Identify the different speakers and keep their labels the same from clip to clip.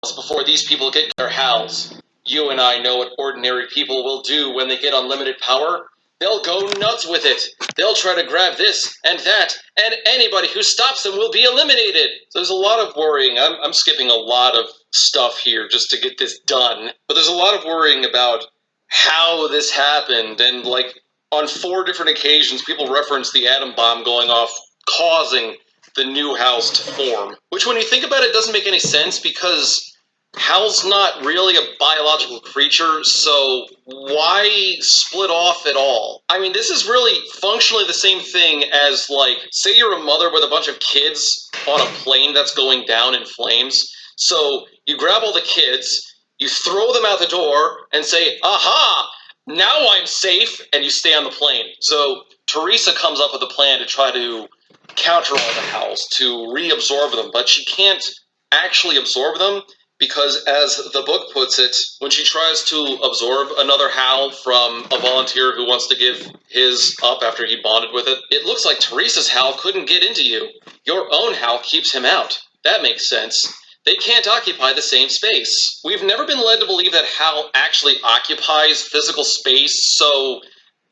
Speaker 1: before these people get their house. You and I know what ordinary people will do when they get unlimited power. They'll go nuts with it. They'll try to grab this and that, and anybody who stops them will be eliminated. So there's a lot of worrying. I'm skipping a lot of stuff here just to get this done. But there's a lot of worrying about how this happened, and like on 4 different occasions, people reference the atom bomb going off, causing the new house to form. Which, when you think about it, doesn't make any sense, because Hal's not really a biological creature, so why split off at all? I mean, this is really functionally the same thing as, like, say you're a mother with a bunch of kids on a plane that's going down in flames. So you grab all the kids, you throw them out the door, and say, aha, now I'm safe, and you stay on the plane. So Teresa comes up with a plan to try to counter all the Hals, to reabsorb them, but she can't actually absorb them, because as the book puts it, when she tries to absorb another Hal from a volunteer who wants to give his up after he bonded with it, it looks like Teresa's Hal couldn't get into you. Your own Hal keeps him out. That makes sense. They can't occupy the same space. We've never been led to believe that Hal actually occupies physical space, so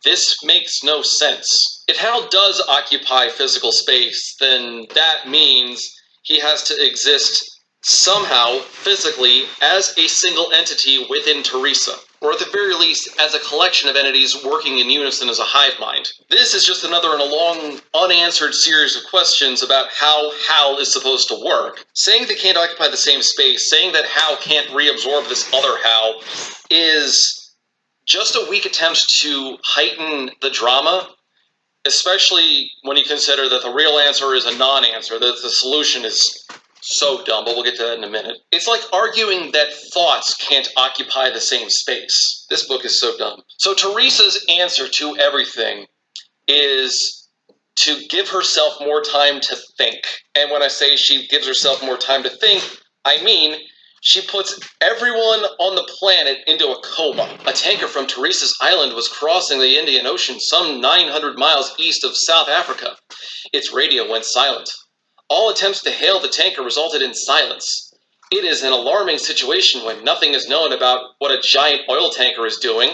Speaker 1: this makes no sense. If Hal does occupy physical space, then that means he has to exist somehow, physically, as a single entity within Teresa, or at the very least, as a collection of entities working in unison as a hive mind. This is just another in a long, unanswered series of questions about how Hal is supposed to work. Saying they can't occupy the same space, saying that Hal can't reabsorb this other Hal, is just a weak attempt to heighten the drama, especially when you consider that the real answer is a non-answer, that the solution is so dumb, but we'll get to that in a minute. It's like arguing that thoughts can't occupy the same space. This book is so dumb. So Teresa's answer to everything is to give herself more time to think. And when I say she gives herself more time to think, I mean she puts everyone on the planet into a coma. A tanker from Teresa's island was crossing the Indian Ocean some 900 miles east of South Africa. Its radio went silent. All attempts to hail the tanker resulted in silence. It is an alarming situation when nothing is known about what a giant oil tanker is doing.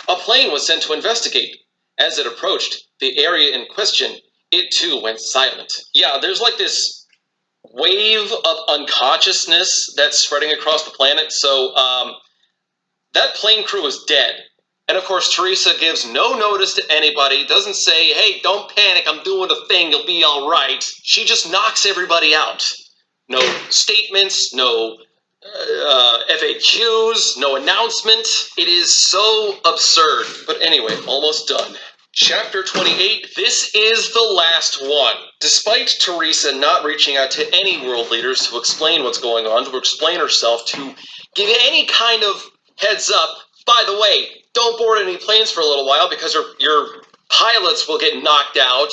Speaker 1: A plane was sent to investigate. As it approached the area in question, it too went silent. Yeah, there's like this wave of unconsciousness that's spreading across the planet, so that plane crew is dead. And of course, Teresa gives no notice to anybody, doesn't say, hey, don't panic, I'm doing a thing, you'll be all right. She just knocks everybody out. No statements, no FAQs, no announcement. It is so absurd. But anyway, almost done. Chapter 28, this is the last one. Despite Teresa not reaching out to any world leaders to explain what's going on, to explain herself, to give any kind of heads up, by the way, don't board any planes for a little while because your pilots will get knocked out.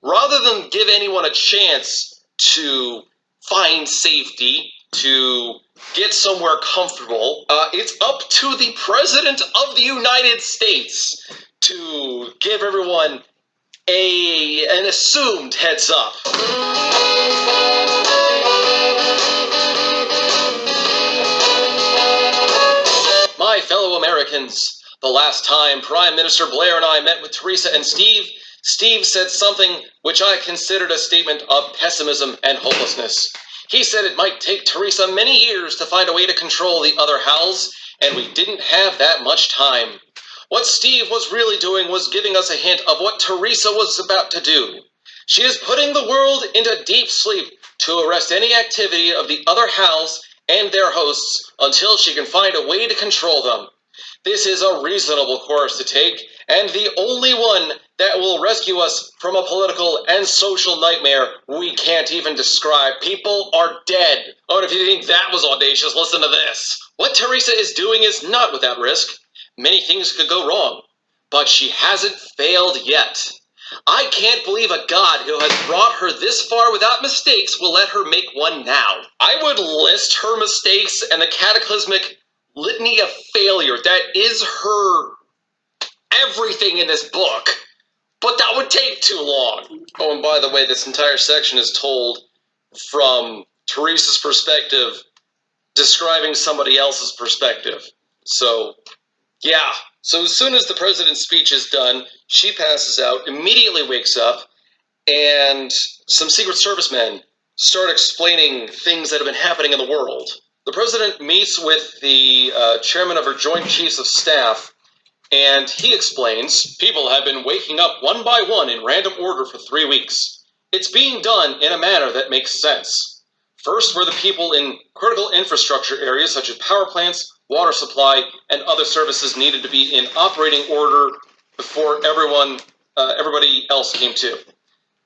Speaker 1: Rather than give anyone a chance to find safety, to get somewhere comfortable, it's up to the President of the United States to give everyone an assumed heads up. My fellow Americans, the last time Prime Minister Blair and I met with Teresa and Steve said something which I considered a statement of pessimism and hopelessness. He said it might take Teresa many years to find a way to control the other Hals, and we didn't have that much time. What Steve was really doing was giving us a hint of what Teresa was about to do. She is putting the world into deep sleep to arrest any activity of the other Hals and their hosts until she can find a way to control them. This is a reasonable course to take, and the only one that will rescue us from a political and social nightmare we can't even describe. People are dead. Oh, and if you think that was audacious, listen to this. What Teresa is doing is not without risk. Many things could go wrong, but she hasn't failed yet. I can't believe a God who has brought her this far without mistakes will let her make one now. I would list her mistakes and the cataclysmic litany of failure that is her everything in this book, but that would take too long. Oh, and by the way, this entire section is told from Teresa's perspective describing somebody else's perspective. So, yeah. So as soon as the president's speech is done, she passes out, immediately wakes up, and some Secret Service men start explaining things that have been happening in the world. The president meets with the chairman of her Joint Chiefs of Staff, and he explains people have been waking up one by one in random order for 3 weeks. It's being done in a manner that makes sense. First were the people in critical infrastructure areas such as power plants, water supply, and other services needed to be in operating order before everybody else came to.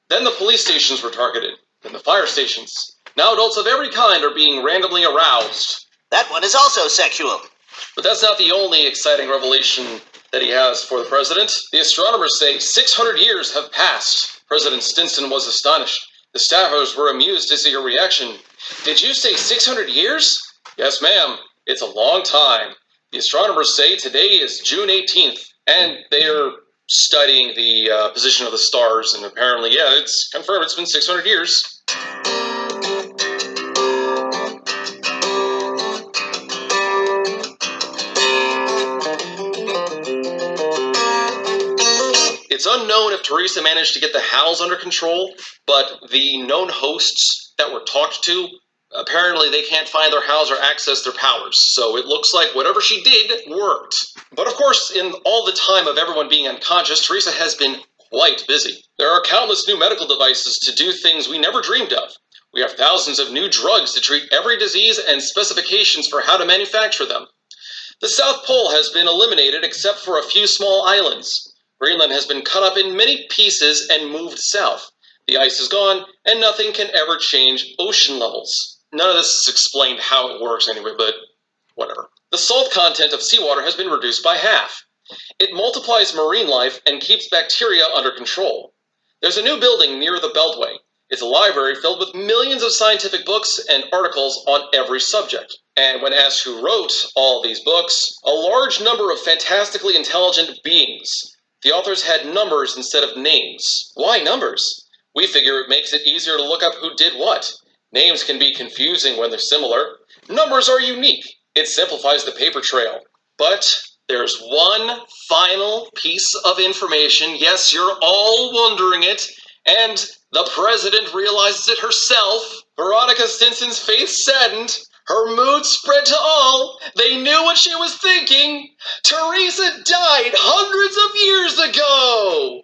Speaker 1: Then the police stations were targeted, then the fire stations. Now adults of every kind are being randomly aroused.
Speaker 2: That one is also sexual.
Speaker 1: But that's not the only exciting revelation that he has for the president. The astronomers say 600 years have passed. President Stinson was astonished. The staffers were amused to see her reaction. Did you say 600 years? Yes, ma'am. It's a long time. The astronomers say today is June 18th, and they are studying the position of the stars, and apparently, yeah, it's confirmed it's been 600 years. It's unknown if Teresa managed to get the Howls under control, but the known hosts that were talked to, apparently they can't find their Howls or access their powers, so it looks like whatever she did worked. But of course, in all the time of everyone being unconscious, Teresa has been quite busy. There are countless new medical devices to do things we never dreamed of. We have thousands of new drugs to treat every disease and specifications for how to manufacture them. The South Pole has been eliminated except for a few small islands. Greenland has been cut up in many pieces and moved south. The ice is gone, and nothing can ever change ocean levels. None of this is explained how it works anyway, but whatever. The salt content of seawater has been reduced by half. It multiplies marine life and keeps bacteria under control. There's a new building near the Beltway. It's a library filled with millions of scientific books and articles on every subject. And when asked who wrote all these books, a large number of fantastically intelligent beings. The authors had numbers instead of names. Why numbers? We figure it makes it easier to look up who did what. Names can be confusing when they're similar. Numbers are unique. It simplifies the paper trail. But there's one final piece of information. Yes, you're all wondering it. And the president realizes it herself. Veronica Stinson's face saddened. Her mood spread to all. They knew what she was thinking. Teresa died hundreds of years ago.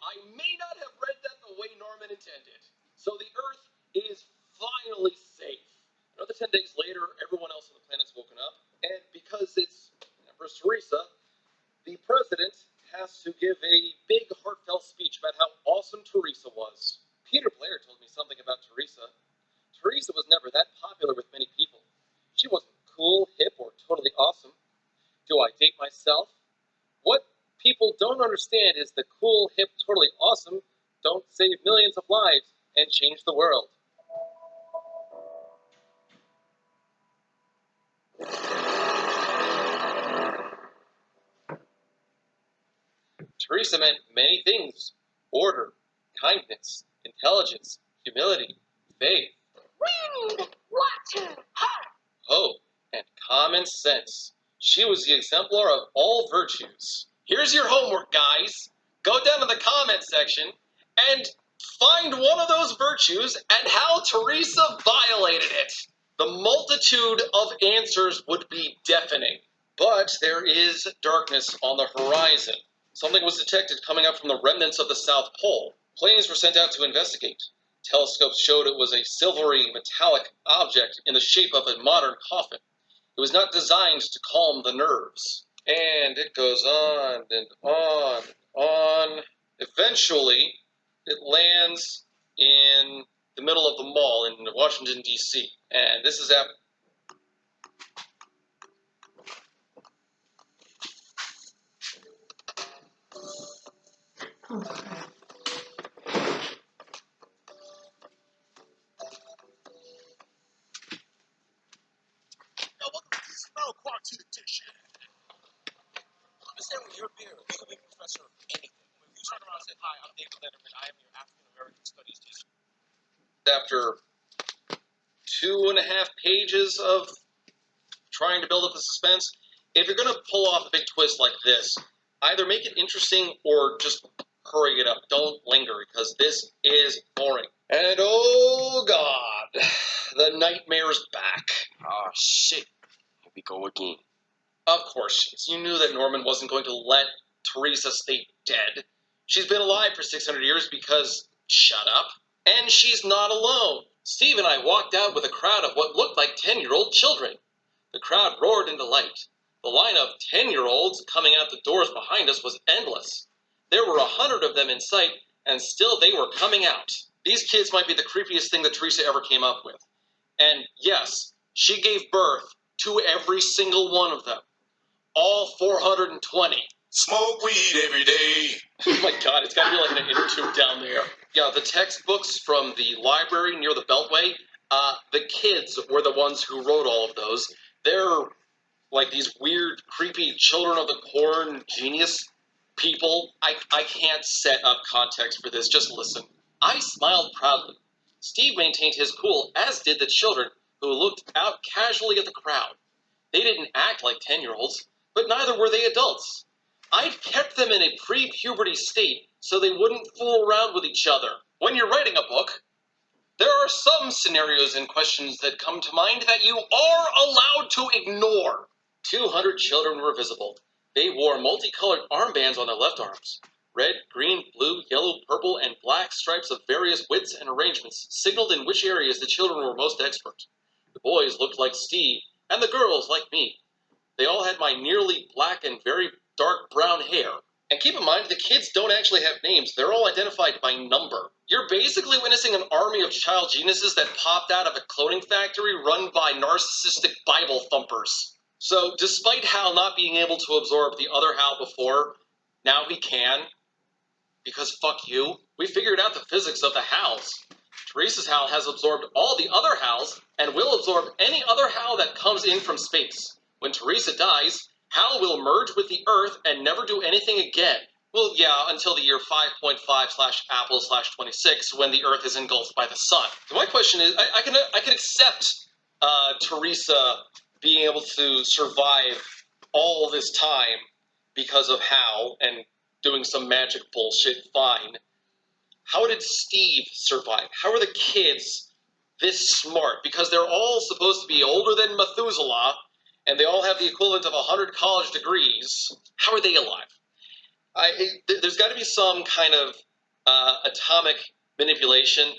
Speaker 1: I may not have read that the way Norman intended. So the Earth is finally safe. Another 10 days later, everyone else on the planet's woken up. And because it's Empress Teresa, the president has to give a big, heartfelt speech about how awesome Teresa was. Peter Blair told me something about Teresa. Teresa was never that popular with many people. She wasn't cool, hip, or totally awesome. Do I date myself? What people don't understand is the cool, hip, totally awesome don't save millions of lives and change the world. Teresa meant many things: order, kindness, intelligence, humility, faith,
Speaker 3: Wind, water, heart,
Speaker 1: hope, and common sense. She was the exemplar of all virtues. Here's your homework, guys. Go down to the comment section and find one of those virtues and how Teresa violated it. The multitude of answers would be deafening. But there is darkness on the horizon. Something was detected coming up from the remnants of the South Pole. Planes were sent out to investigate. Telescopes showed it was a silvery, metallic object in the shape of a modern coffin. It was not designed to calm the nerves. And it goes on and on and on. Eventually, it lands in the middle of the mall in Washington, D.C. And this is after. you're Bear. You could be professor of anything. When you turn around and say, "Hi, I'm David Letterman. I am your African American Studies teacher." After 2.5 pages of trying to build up the suspense, if you're going to pull off a big twist like this, either make it interesting or just hurry it up. Don't linger, because this is boring. And oh god, the nightmare's back.
Speaker 4: Oh, shit. Here we go again.
Speaker 1: Of course, you knew that Norman wasn't going to let Teresa stay dead. She's been alive for 600 years because, shut up, and she's not alone. Steve and I walked out with a crowd of what looked like 10-year-old children. The crowd roared into light. The line of 10-year-olds coming out the doors behind us was endless. There were 100 of them in sight, and still they were coming out. These kids might be the creepiest thing that Teresa ever came up with. And yes, she gave birth to every single one of them. All 420.
Speaker 4: Smoke weed every day.
Speaker 1: Oh my god, it's gotta be like an inner tube down there. Yeah, the textbooks from the library near the Beltway, the kids were the ones who wrote all of those. They're like these weird, creepy children of the corn genius people. I can't set up context for this, just listen. I smiled proudly. Steve maintained his cool, as did the children, who looked out casually at the crowd. They didn't act like 10-year-olds, but neither were they adults. I'd kept them in a pre-puberty state so they wouldn't fool around with each other. When you're writing a book, there are some scenarios and questions that come to mind that you are allowed to ignore. 200 children were visible. They wore multicolored armbands on their left arms. Red, green, blue, yellow, purple, and black stripes of various widths and arrangements signaled in which areas the children were most expert. The boys looked like Steve, and the girls like me. They all had my nearly black and very dark brown hair. And keep in mind, the kids don't actually have names. They're all identified by number. You're basically witnessing an army of child geniuses that popped out of a cloning factory run by narcissistic Bible thumpers. So, despite Hal not being able to absorb the other Hal before, now he can. Because fuck you. We figured out the physics of the Hals. Teresa's Hal has absorbed all the other Hals, and will absorb any other Hal that comes in from space. When Teresa dies, Hal will merge with the Earth and never do anything again. Well, yeah, until the year 5.5/Apple/26, when the Earth is engulfed by the sun. So my question is, I can accept Teresa being able to survive all this time because of Hal and doing some magic bullshit, fine. How did Steve survive? How are the kids this smart? Because they're all supposed to be older than Methuselah, and they all have the equivalent of 100 college degrees. How are they alive? There's got to be some kind of atomic manipulation.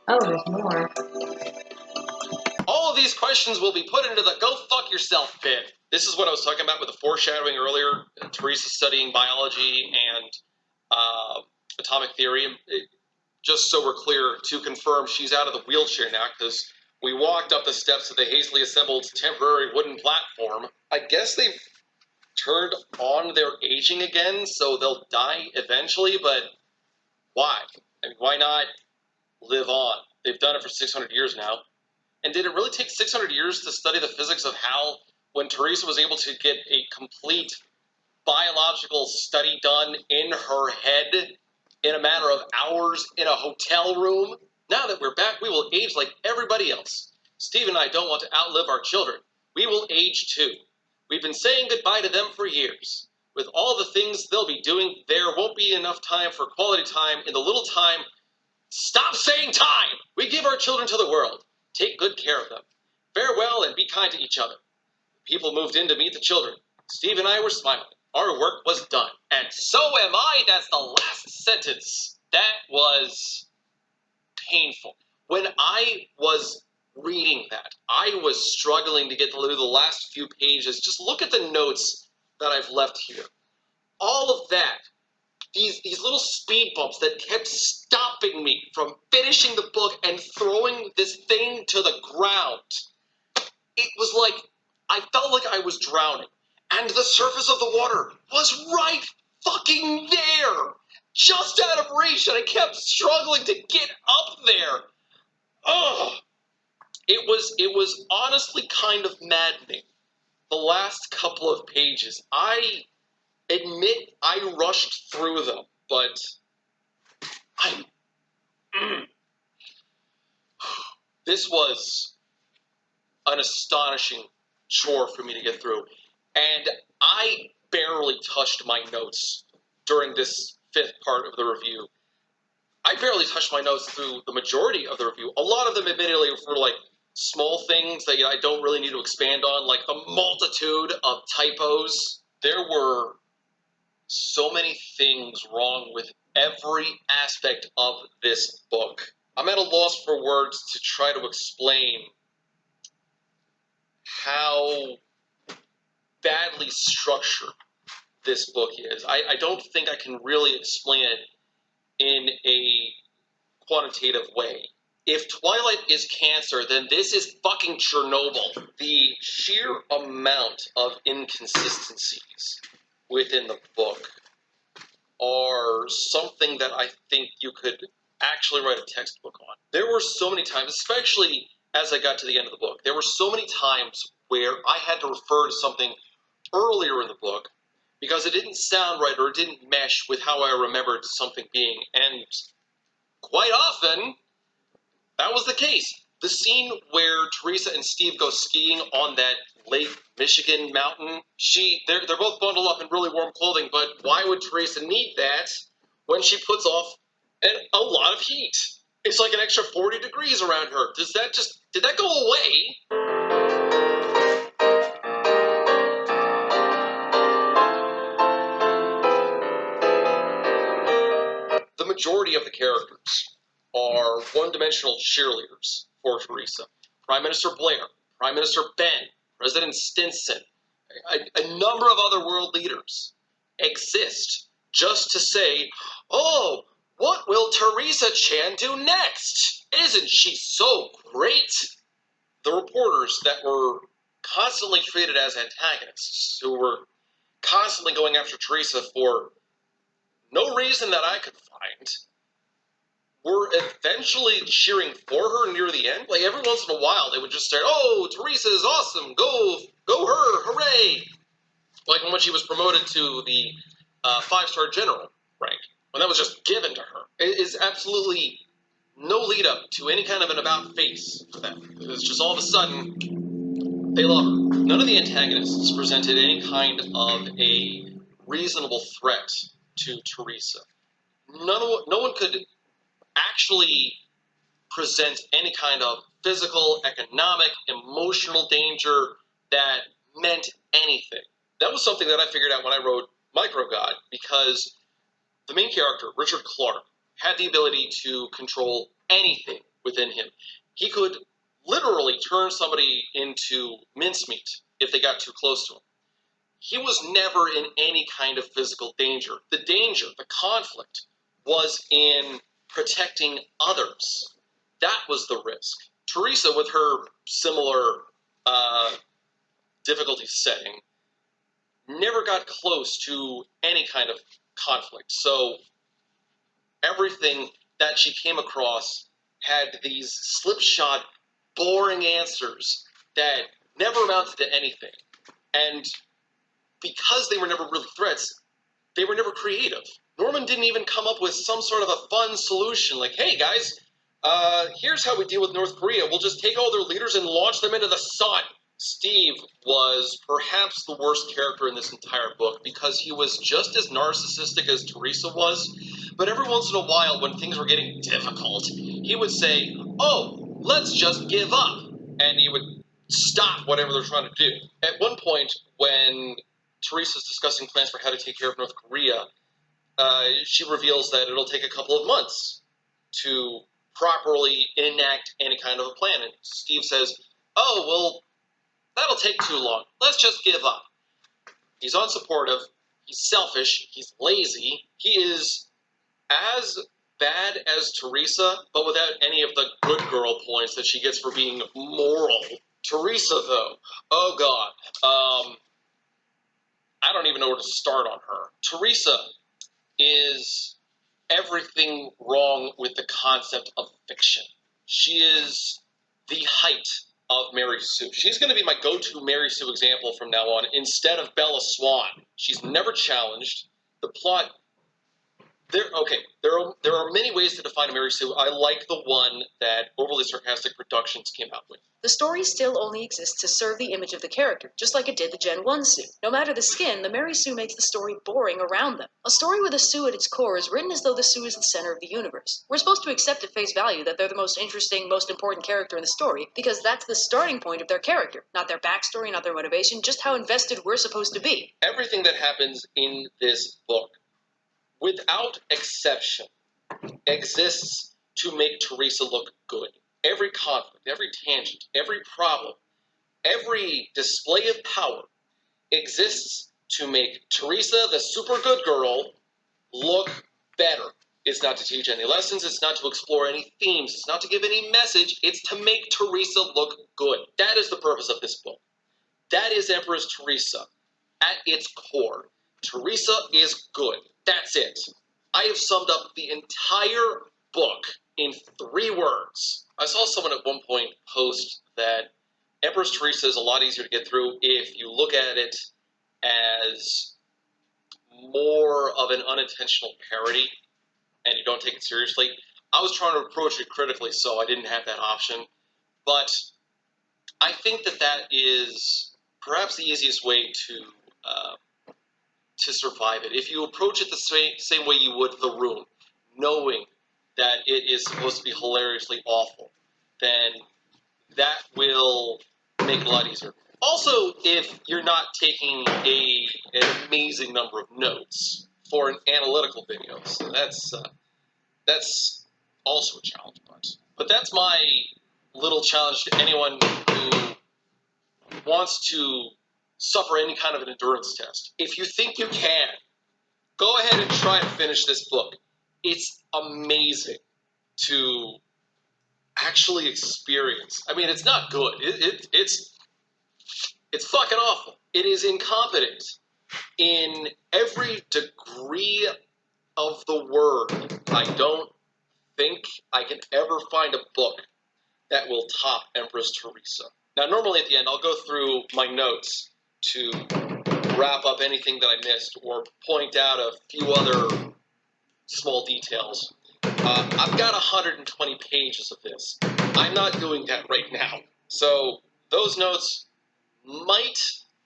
Speaker 5: Oh, there's more.
Speaker 1: All of these questions will be put into the go fuck yourself pit. This is what I was talking about with the foreshadowing earlier. Teresa studying biology and atomic theory. Just so we're clear, to confirm, she's out of the wheelchair now because we walked up the steps of the hastily assembled temporary wooden platform. I guess they've turned on their aging again, so they'll die eventually, but why? I mean, why not live on? They've done it for 600 years now. And did it really take 600 years to study the physics of Hal when Teresa was able to get a complete biological study done in her head in a matter of hours in a hotel room? Now that we're back, we will age like everybody else. Steve and I don't want to outlive our children. We will age too. We've been saying goodbye to them for years. With all the things they'll be doing, there won't be enough time for quality time in the little time. Stop saying time! We give our children to the world. Take good care of them. Farewell and be kind to each other. People moved in to meet the children. Steve and I were smiling. Our work was done. And so am I. That's the last sentence. That was painful. When I was reading that, I was struggling to get through the last few pages. Just look at the notes that I've left here. All of that, these little speed bumps that kept stopping me from finishing the book and throwing this thing to the ground. It was like I felt like I was drowning, and the surface of the water was right fucking there, just out of reach, and I kept struggling to get up there. Ugh. It was honestly kind of maddening. The last couple of pages, I admit I rushed through them, but this was an astonishing chore for me to get through, and I barely touched my notes during this fifth part of the review. I barely touched my notes through the majority of the review. A lot of them, admittedly, were like small things that I don't really need to expand on, like the multitude of typos. There were so many things wrong with every aspect of this book. I'm at a loss for words to try to explain how badly structured this book is. I don't think I can really explain it in a quantitative way. If Twilight is cancer, then this is fucking Chernobyl. The sheer amount of inconsistencies within the book are something that I think you could actually write a textbook on. There were so many times, especially as I got to the end of the book, there were so many times where I had to refer to something earlier in the book because it didn't sound right or it didn't mesh with how I remembered something being. And quite often, that was the case. The scene where Teresa and Steve go skiing on that Lake Michigan mountain, they're both bundled up in really warm clothing, but why would Teresa need that when she puts off a lot of heat? It's like an extra 40 degrees around her. Did that go away? The majority of the characters are one-dimensional cheerleaders for Teresa. Prime Minister Blair, Prime Minister Ben, President Stinson, a number of other world leaders exist just to say, oh, what will Teresa Chan do next? Isn't she so great? The reporters that were constantly treated as antagonists, who were constantly going after Teresa for no reason that I could find, were eventually cheering for her near the end. Like, every once in a while, they would just say, oh, Teresa is awesome, go her, hooray! Like when she was promoted to the 5-star general rank, when that was just given to her. It is absolutely no lead up to any kind of an about face for them. It's just all of a sudden, they love her. None of the antagonists presented any kind of a reasonable threat to Teresa. No one could actually present any kind of physical, economic, emotional danger that meant anything. That was something that I figured out when I wrote Micro God, because the main character, Richard Clark, had the ability to control anything within him. He could literally turn somebody into mincemeat if they got too close to him. He was never in any kind of physical danger. The danger, the conflict, was in protecting others. That was the risk. Teresa, with her similar difficulty setting, never got close to any kind of conflict. So everything that she came across had these slipshod, boring answers that never amounted to anything. And because they were never really threats, they were never creative. Norman didn't even come up with some sort of a fun solution, like, hey guys, here's how we deal with North Korea. We'll just take all their leaders and launch them into the sun. Steve was perhaps the worst character in this entire book because he was just as narcissistic as Teresa was, but every once in a while when things were getting difficult, he would say, oh, let's just give up, and he would stop whatever they're trying to do. At one point, when Teresa's discussing plans for how to take care of North Korea, she reveals that it'll take a couple of months to properly enact any kind of a plan. And Steve says, oh, well, that'll take too long. Let's just give up. He's unsupportive. He's selfish. He's lazy. He is as bad as Teresa, but without any of the good girl points that she gets for being moral. Teresa, though, oh god, I don't even know where to start on her. Teresa is everything wrong with the concept of fiction. She is the height of Mary Sue. She's going to be my go-to Mary Sue example from now on instead of Bella Swan. She's never challenged. The plot... There are many ways to define a Mary Sue. I like the one that Overly Sarcastic Productions came out with.
Speaker 5: The story still only exists to serve the image of the character, just like it did the Gen 1 Sue. No matter the skin, the Mary Sue makes the story boring around them. A story with a Sue at its core is written as though the Sue is the center of the universe. We're supposed to accept at face value that they're the most interesting, most important character in the story, because that's the starting point of their character. Not their backstory, not their motivation, just how invested we're supposed to be.
Speaker 1: Everything that happens in this book, without exception, exists to make Teresa look good. Every conflict, every tangent, every problem, every display of power exists to make Teresa, the super good girl, look better. It's not to teach any lessons, it's not to explore any themes, it's not to give any message, it's to make Teresa look good. That is the purpose of this book. That is Empress Teresa. At its core, Teresa is good. That's it. I have summed up the entire book in 3 words. I saw someone at one point post that Empress Teresa is a lot easier to get through if you look at it as more of an unintentional parody and you don't take it seriously. I was trying to approach it critically, so I didn't have that option. But I think that is perhaps the easiest way to survive it. If you approach it the same way you would The Room, knowing that it is supposed to be hilariously awful, then that will make it a lot easier. Also, if you're not taking an amazing number of notes for an analytical video, so that's also a challenge. But that's my little challenge to anyone who wants to suffer any kind of an endurance test. If you think you can, go ahead and try and finish this book. It's amazing to actually experience. I mean, it's not good. It's fucking awful. It is incompetent in every degree of the word. I don't think I can ever find a book that will top Empress Teresa. Now, normally at the end, I'll go through my notes to wrap up anything that I missed or point out a few other small details. I've got 120 pages of this. I'm not doing that right now. So those notes might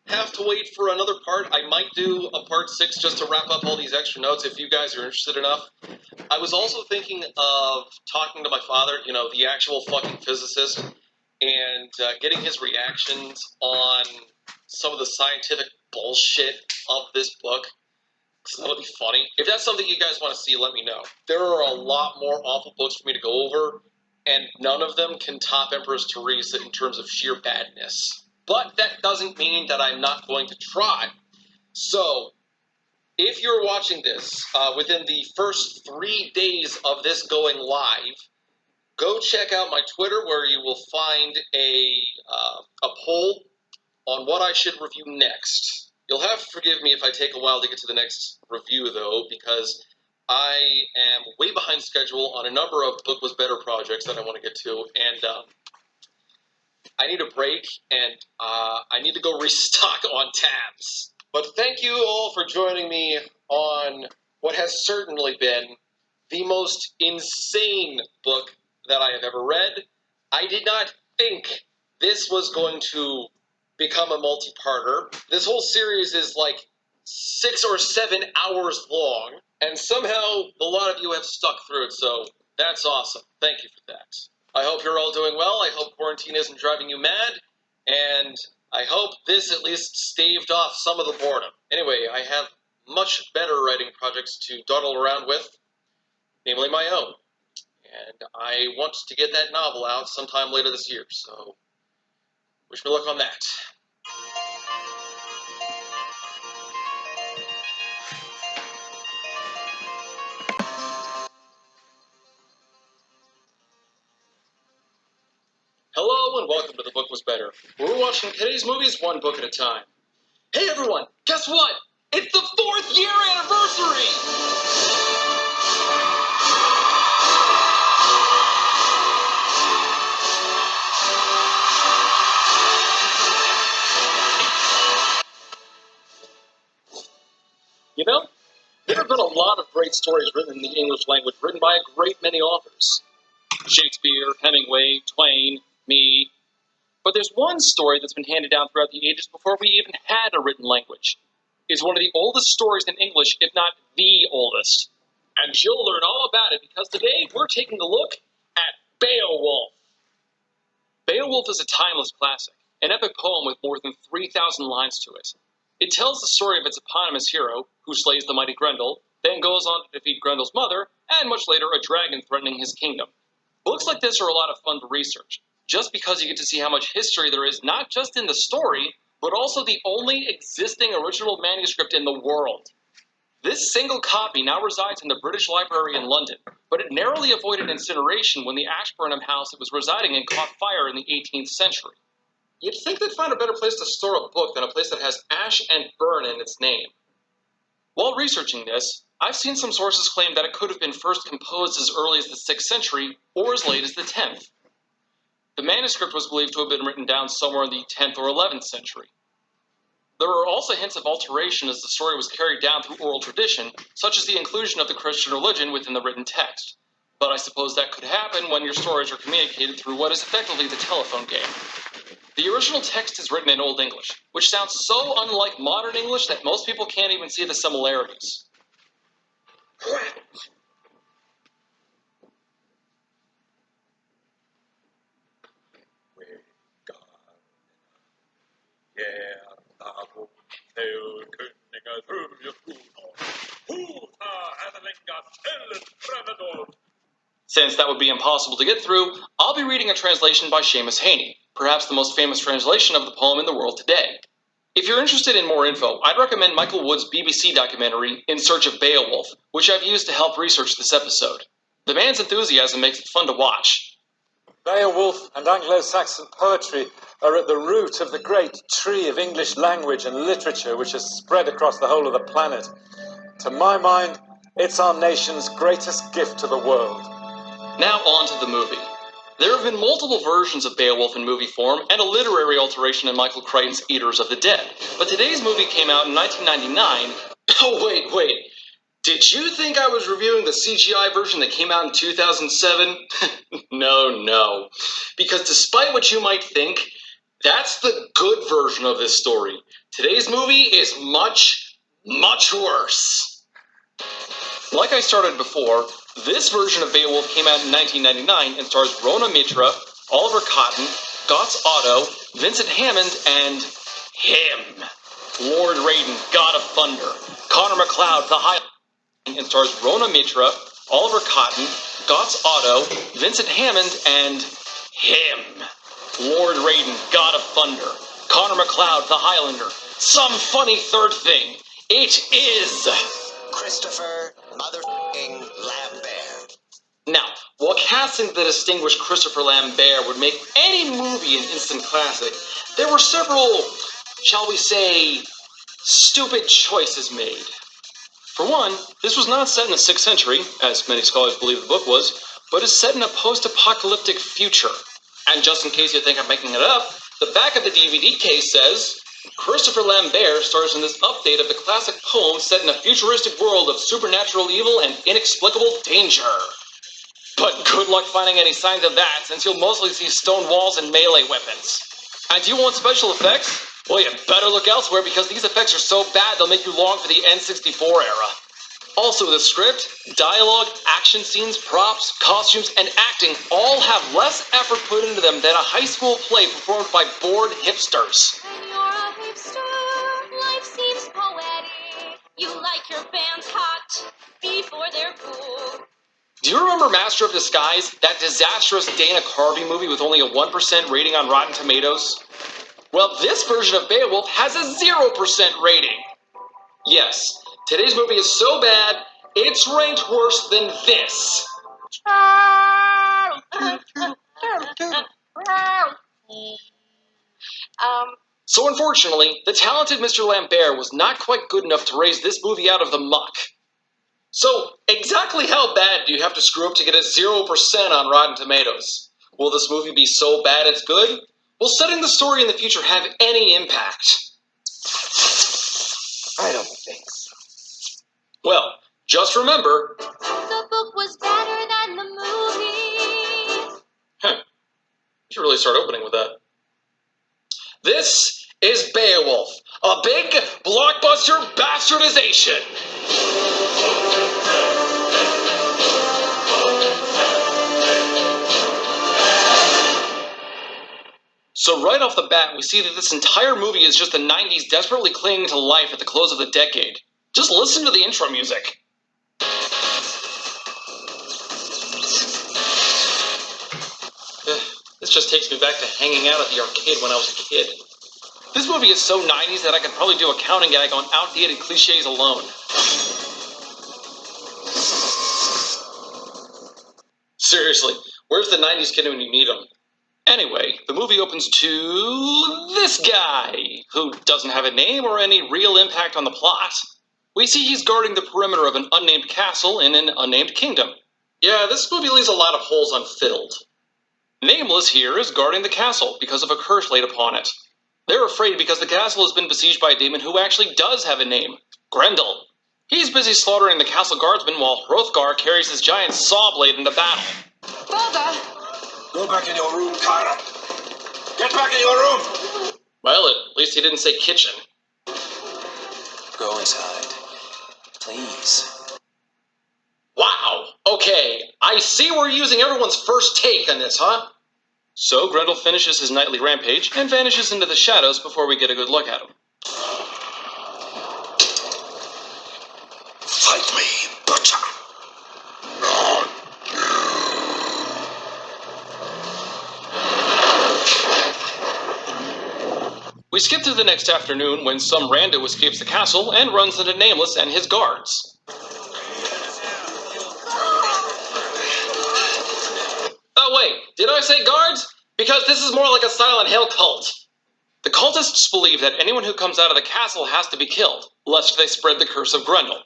Speaker 1: have to wait for another part. I might do a part 6 just to wrap up all these extra notes if you guys are interested enough. I was also thinking of talking to my father, the actual fucking physicist, and getting his reactions on some of the scientific bullshit of this book. Because that'll be funny. If that's something you guys want to see, let me know. There are a lot more awful books for me to go over, and none of them can top Empress Teresa in terms of sheer badness. But that doesn't mean that I'm not going to try. So, if you're watching this within the first 3 days of this going live, go check out my Twitter where you will find a poll on what I should review next. You'll have to forgive me if I take a while to get to the next review, though, because I am way behind schedule on a number of Book Was Better projects that I want to get to, and I need a break, and I need to go restock on tabs. But thank you all for joining me on what has certainly been the most insane book that I have ever read. I did not think this was going to become a multi-parter. This whole series is like 6 or 7 hours long, and somehow a lot of you have stuck through it, so that's awesome. Thank you for that. I hope you're all doing well. I hope quarantine isn't driving you mad, and I hope this at least staved off some of the boredom. Anyway, I have much better writing projects to dawdle around with, namely my own. And I want to get that novel out sometime later this year, so wish me luck on that. Hello and welcome to The Book Was Better. We're watching today's movies one book at a time. Hey everyone, guess what? It's the 4th year anniversary! You know, there have been a lot of great stories written in the English language, written by a great many authors. Shakespeare, Hemingway, Twain, me. But there's one story that's been handed down throughout the ages before we even had a written language. It's one of the oldest stories in English, if not the oldest. And you'll learn all about it because today we're taking a look at Beowulf. Beowulf is a timeless classic, an epic poem with more than 3,000 lines to it. It tells the story of its eponymous hero, who slays the mighty Grendel, then goes on to defeat Grendel's mother, and much later a dragon threatening his kingdom. Books like this are a lot of fun to research, just because you get to see how much history there is not just in the story, but also the only existing original manuscript in the world. This single copy now resides in the British Library in London, but it narrowly avoided incineration when the Ashburnham house it was residing in caught fire in the 18th century. You'd think they'd find a better place to store a book than a place that has ash and burn in its name. While researching this, I've seen some sources claim that it could have been first composed as early as the 6th century or as late as the 10th. The manuscript was believed to have been written down somewhere in the 10th or 11th century. There are also hints of alteration as the story was carried down through oral tradition, such as the inclusion of the Christian religion within the written text. But I suppose that could happen when your stories are communicated through what is effectively the telephone game. The original text is written in Old English, which sounds so unlike modern English that most people can't even see the similarities. Since that would be impossible to get through, I'll be reading a translation by Seamus Heaney, perhaps the most famous translation of the poem in the world today. If you're interested in more info, I'd recommend Michael Wood's BBC documentary, In Search of Beowulf, which I've used to help research this episode. The man's enthusiasm makes it fun to watch.
Speaker 6: Beowulf and Anglo-Saxon poetry are at the root of the great tree of English language and literature which has spread across the whole of the planet. To my mind, it's our nation's greatest gift to the world.
Speaker 1: Now on to the movie. There have been multiple versions of Beowulf in movie form and a literary alteration in Michael Crichton's Eaters of the Dead, but today's movie came out in 1999. Oh, wait. Did you think I was reviewing the CGI version that came out in 2007? No. Because despite what you might think, that's the good version of this story. Today's movie is much worse. Like I started before, this version of Beowulf came out in 1999 and stars Rona Mitra, Oliver Cotton, Gotts Otto, Vincent Hammond, and him, Lord Raiden, God of Thunder, Connor MacLeod, the Highlander, and stars Rona Mitra, Oliver Cotton, Gotts Otto, Vincent Hammond, and him, Lord Raiden, God of Thunder, Connor MacLeod, the Highlander. Some funny third thing. It is
Speaker 2: Christopher motherfucking Lambert.
Speaker 1: Now, while casting the distinguished Christopher Lambert would make any movie an instant classic, there were several, shall we say, stupid choices made. For one, this was not set in the 6th century, as many scholars believe the book was, but is set in a post-apocalyptic future. And just in case you think I'm making it up, the back of the DVD case says, Christopher Lambert stars in this update of the classic poem set in a futuristic world of supernatural evil and inexplicable danger. But good luck finding any signs of that, since you'll mostly see stone walls and melee weapons. And do you want special effects? Well, you better look elsewhere because these effects are so bad they'll make you long for the N64 era. Also, the script, dialogue, action scenes, props, costumes, and acting all have less effort put into them than a high school play performed by bored hipsters.
Speaker 3: When you're a hipster, life seems poetic. You like your bands hot before they're cool.
Speaker 1: Do you remember Master of Disguise, that disastrous Dana Carvey movie with only a 1% rating on Rotten Tomatoes? Well, this version of Beowulf has a 0% rating. Yes, today's movie is so bad, it's ranked worse than this. So unfortunately, the talented Mr. Lambert was not quite good enough to raise this movie out of the muck. So, exactly how bad do you have to screw up to get a 0% on Rotten Tomatoes? Will this movie be so bad it's good? Will setting the story in the future have any impact?
Speaker 4: I don't think so.
Speaker 1: Well, just remember...
Speaker 3: The book was better than the movie.
Speaker 1: You should really start opening with that. This is Beowulf, a big blockbuster bastardization. So right off the bat, we see that this entire movie is just the 90s desperately clinging to life at the close of the decade. Just listen to the intro music. This just takes me back to hanging out at the arcade when I was a kid. This movie is so 90s that I could probably do a counting gag on outdated cliches alone. Seriously, where's the 90s kid when you need him? Anyway, the movie opens to this guy, who doesn't have a name or any real impact on the plot. We see he's guarding the perimeter of an unnamed castle in an unnamed kingdom. Yeah, this movie leaves a lot of holes unfilled. Nameless here is guarding the castle because of a curse laid upon it. They're afraid because the castle has been besieged by a demon who actually does have a name, Grendel. He's busy slaughtering the castle guardsmen while Hrothgar carries his giant saw blade into battle.
Speaker 3: Father!
Speaker 4: Go back in your room, Kyra. Get back in your room.
Speaker 1: Well, at least he didn't say kitchen.
Speaker 2: Go inside. Please.
Speaker 1: Wow, okay, I see we're using everyone's first take on this, huh? So Grendel finishes his nightly rampage and vanishes into the shadows before we get a good look at him.
Speaker 4: Fight me, butcher.
Speaker 1: We skip to the next afternoon when some rando escapes the castle and runs into Nameless and his guards. Oh wait, did I say guards? Because this is more like a Silent Hill cult. The cultists believe that anyone who comes out of the castle has to be killed, lest they spread the curse of Grendel.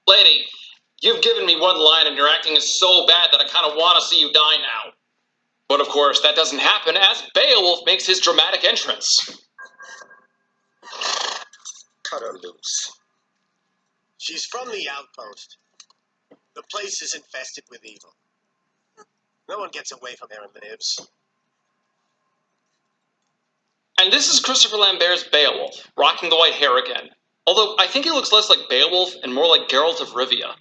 Speaker 1: Lady, you've given me one line and your acting is so bad that I kind of want to see you die now. But of course, that doesn't happen as Beowulf makes his dramatic entrance.
Speaker 2: Cut her loose. She's from the outpost. The place is infested with evil. No one gets away from there and lives.
Speaker 1: And this is Christopher Lambert's Beowulf, rocking the white hair again. Although I think he looks less like Beowulf and more like Geralt of Rivia.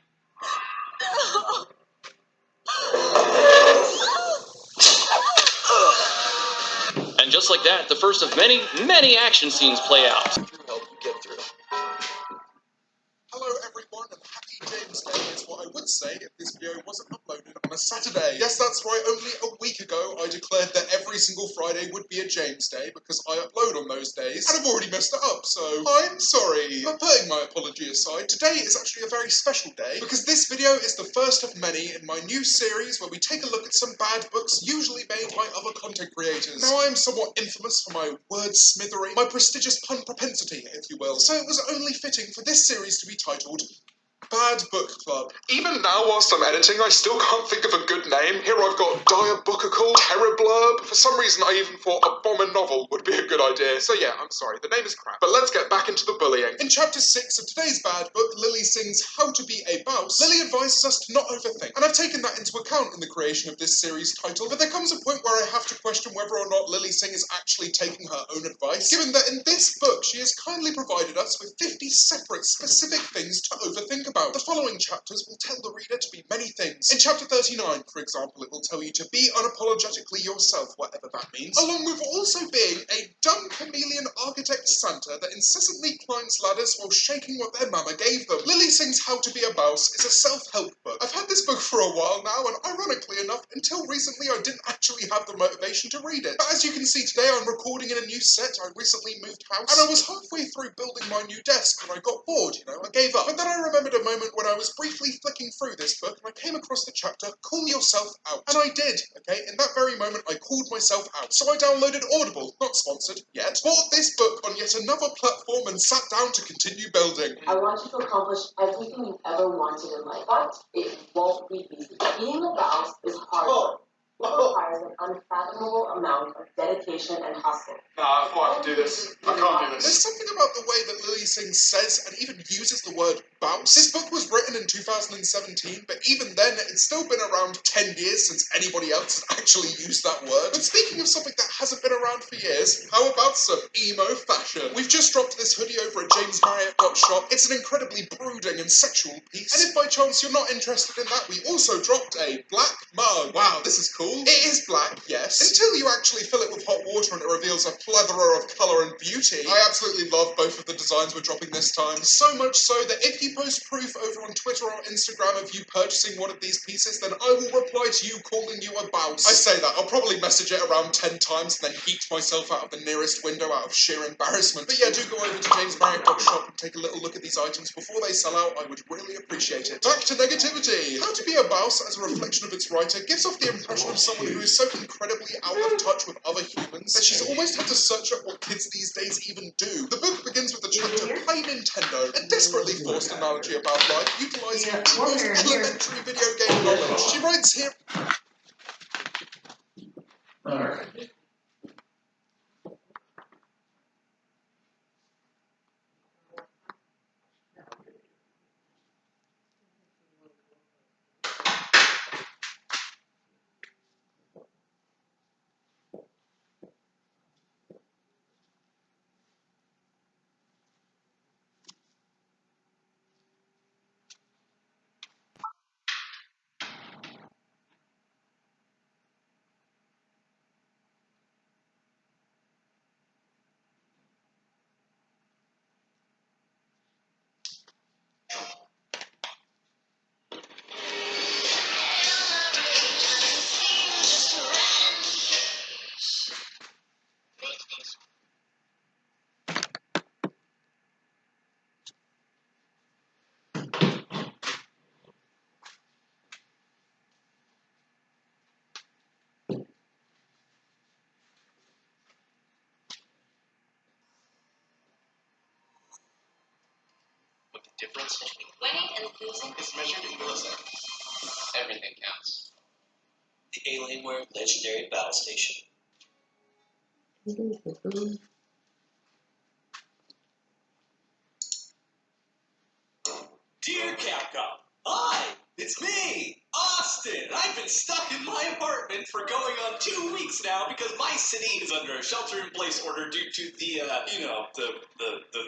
Speaker 1: And just like that, the first of many, many action scenes play out.
Speaker 4: Help you get through.
Speaker 7: Hello everyone and happy James Day is what I would say if this video wasn't uploaded on a Saturday. Yes, that's right, only a week ago I declared that every single Friday would be a James Day because I upload on those days and I've already messed it up, so I'm sorry. But putting my apology aside, today is actually a very special day because this video is the first of many in my new series where we take a look at some bad books usually made by other content creators. Now I am somewhat infamous for my wordsmithery, my prestigious pun propensity, if you will, so it was only fitting for this series to be titled Bad Book Club. Even now, whilst I'm editing, I still can't think of a good name. Here I've got Diabolical, Terror Blurb. For some reason, I even thought a bomber novel would be a good idea. So yeah, I'm sorry, the name is crap. But let's get back into the bullying. In chapter 6 of today's bad book, Lily sings How to Be a Mouse. Lily advises us to not overthink, and I've taken that into account in the creation of this series title, but there comes a point where I have to question whether or not Lily Singh is actually taking her own advice, given that in this book she has kindly provided us with 50 separate specific things to overthink about. The following chapters will tell the reader to be many things. In chapter 39, for example, it will tell you to be unapologetically yourself, whatever that means, along with also being a dumb chameleon architect Santa that incessantly climbs ladders while shaking what their mama gave them. Lily Singh's How to Be a Mouse is a self-help book. I've had this book for a while now, and ironically enough, until recently I didn't actually have the motivation to read it. But as you can see today, I'm recording in a new set. I recently moved house, and I was halfway through building my new desk when I got bored, I gave up. But then I remembered a moment when I was briefly flicking through this book and I came across the chapter, Call Yourself Out. And I did, okay? In that very moment, I called myself out. So I downloaded Audible, not sponsored yet, bought this book on yet another platform and sat down to continue building.
Speaker 8: I want you to accomplish everything you've ever wanted in life, but it won't be easy. Being a boss is hard. It requires an unfathomable amount of dedication and hustle.
Speaker 4: Nah, I thought I could do this. I can't do
Speaker 7: There's
Speaker 4: this.
Speaker 7: something about the way that Lily Singh says and even uses the word bounce. This book was written in 2017, but even then, it's still been around 10 years since anybody else has actually used that word. But speaking of something that hasn't been around for years, how about some emo fashion? We've just dropped this hoodie over at James Marriott Shop. It's an incredibly brooding and sexual piece. And if by chance you're not interested in that, we also dropped a black mug. Wow, this is cool. It is black, yes. Until you actually fill it with hot water and it reveals a plethora of colour and beauty. I absolutely love both of the designs we're dropping this time. So much so that if you post proof over on Twitter or Instagram of you purchasing one of these pieces, then I will reply to you calling you a bouse. I say that, I'll probably message it around 10 times and then yeet myself out of the nearest window out of sheer embarrassment. But yeah, do go over to James Marriott Shop and take a little look at these items before they sell out. I would really appreciate it. Back to negativity. How to Be a Bouse, as a reflection of its writer, gives off the impression of someone who is so incredibly out of touch with other humans that she's almost had to search up what kids these days even do. The book begins with the chapter Play Nintendo, a desperately forced analogy about life, utilising the most elementary video game knowledge. She writes here...
Speaker 9: Alright.
Speaker 1: But the difference
Speaker 3: Between winning and losing
Speaker 1: is measured in milliseconds. Everything counts.
Speaker 10: The Alienware Legendary Battle Station.
Speaker 11: Dear Capcom, hi, it's me, Austin. I've been stuck in my apartment for going on 2 weeks now because my city is under a shelter-in-place order due to the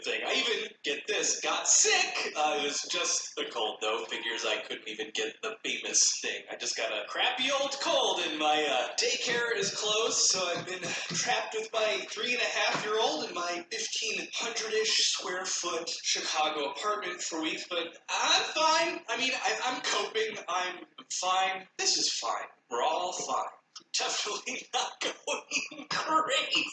Speaker 11: thing. I even, get this, got sick. It was just a cold, though. Figures I couldn't even get the famous thing. I just got a crappy old cold, and my daycare is closed, so I've been trapped with my 3.5-year-old in my 1,500-ish square foot Chicago apartment for weeks, but I'm fine. I mean, I'm coping. I'm fine. This is fine. We're all fine. Definitely not going crazy.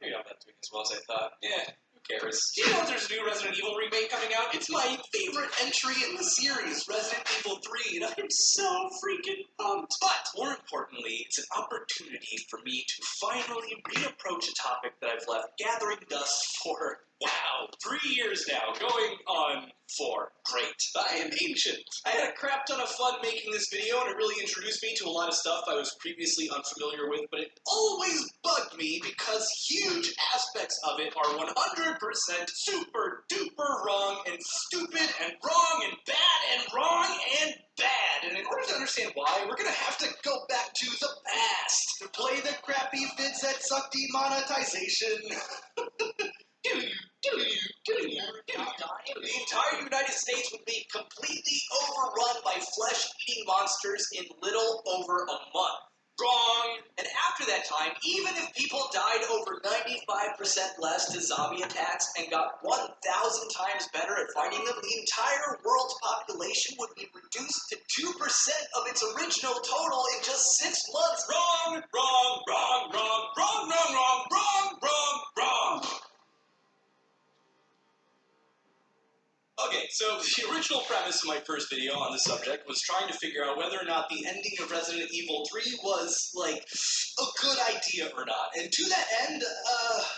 Speaker 11: Maybe I'm not doing as well as I thought. Yeah, who cares? Do you know there's a new Resident Evil remake coming out? It's my favorite entry in the series, Resident Evil 3, and I'm so freaking pumped. But more importantly, it's an opportunity for me to finally reapproach a topic that I've left gathering dust for, wow, 3 years now, going on 4. Great. I am ancient. I had a crap ton of fun making this video, and it really introduced me to a lot of stuff I was previously unfamiliar with, but it always bugged me because huge aspects of it are 100% super duper wrong and stupid and wrong and bad and wrong and bad. And in order to understand why, we're gonna have to go back to the past to play the crappy vids that suck demonetization. The entire United States would be completely overrun by flesh-eating monsters in little over a month. Wrong. And after that time, even if people died over 95% less to zombie attacks and got 1,000 times better at fighting them, the entire world's population would be reduced to 2% of its original total in just 6 months. Wrong, wrong, wrong, wrong, wrong, wrong, wrong, wrong, wrong, wrong. so the original premise of my first video on the subject was trying to figure out whether or not the ending of Resident Evil 3 was, like, a good idea or not. And to that end,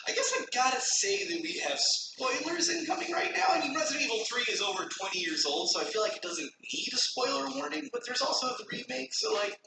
Speaker 11: I guess I've gotta say that we have spoilers incoming right now. I mean, Resident Evil 3 is over 20 years old, so I feel like it doesn't need a spoiler warning, but there's also the remake, so, like,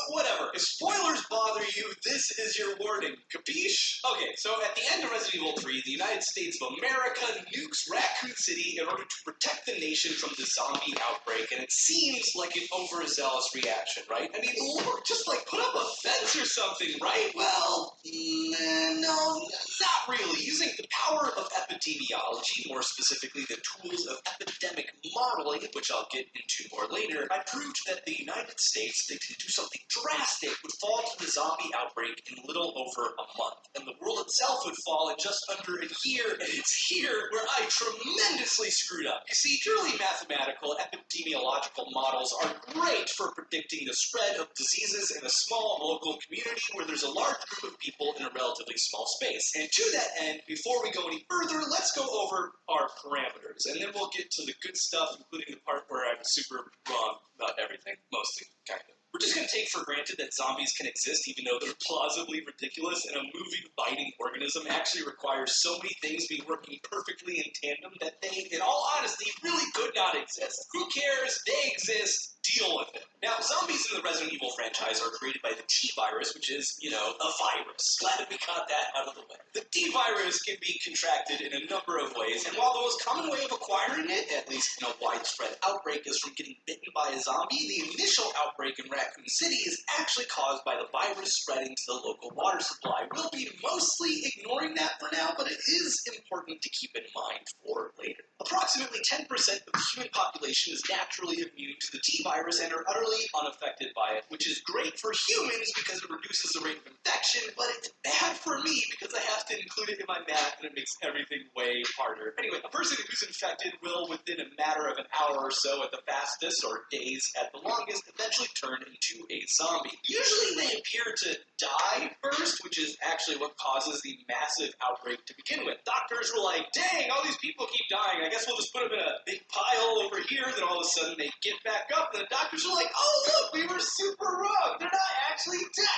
Speaker 11: whatever. If spoilers bother you, this is your warning. Capiche? Okay, so at the end of Resident Evil 3, the United States of America nukes Raccoon City in order to protect the nation from the zombie outbreak, and it seems like an overzealous reaction, right? I mean, look, just like put up a fence or something, right? Well, no, not really. Using the power of epidemiology, more specifically the tools of epidemic modeling, which I'll get into more later, I proved that the United States, they could do something drastic, would fall to the zombie outbreak in little over a month, and the world itself would fall in just under a year, and it's here where I tremendously screwed up. You see, purely mathematical epidemiological models are great for predicting the spread of diseases in a small local community where there's a large group of people in a relatively small space. And to that end, before we go any further, let's go over our parameters, and then we'll get to the good stuff, including the part where I'm super wrong about everything, mostly, kind of. We're just going to take for granted that zombies can exist even though they're plausibly ridiculous, and a moving, biting organism actually requires so many things being working perfectly in tandem that they, in all honesty, really could not exist. Who cares? They exist. Deal with it. Now, zombies in the Resident Evil franchise are created by the T-virus, which is, a virus. Glad that we got that out of the way. The T-virus can be contracted in a number of ways, and while the most common way of acquiring it, at least in a widespread outbreak, is from getting bitten by a zombie, the initial outbreak in Raccoon City is actually caused by the virus spreading to the local water supply. We'll be mostly ignoring that for now, but it is important to keep in mind for later. Approximately 10% of the human population is naturally immune to the T-virus and are utterly unaffected by it, which is great for humans because it reduces the rate of infection, but it's bad for me because I have to include it in my math and it makes everything way harder. Anyway, a person who's infected will, within a matter of an hour or so at the fastest, or days at the longest, eventually turn into a zombie. Usually they appear to die first, which is actually what causes the massive outbreak to begin with. Doctors were like, dang, all these people keep dying, I guess we'll just put them in a big pile over here, then all of a sudden they get back up, and the doctors are like, oh look, we were super wrong, they're not actually dead.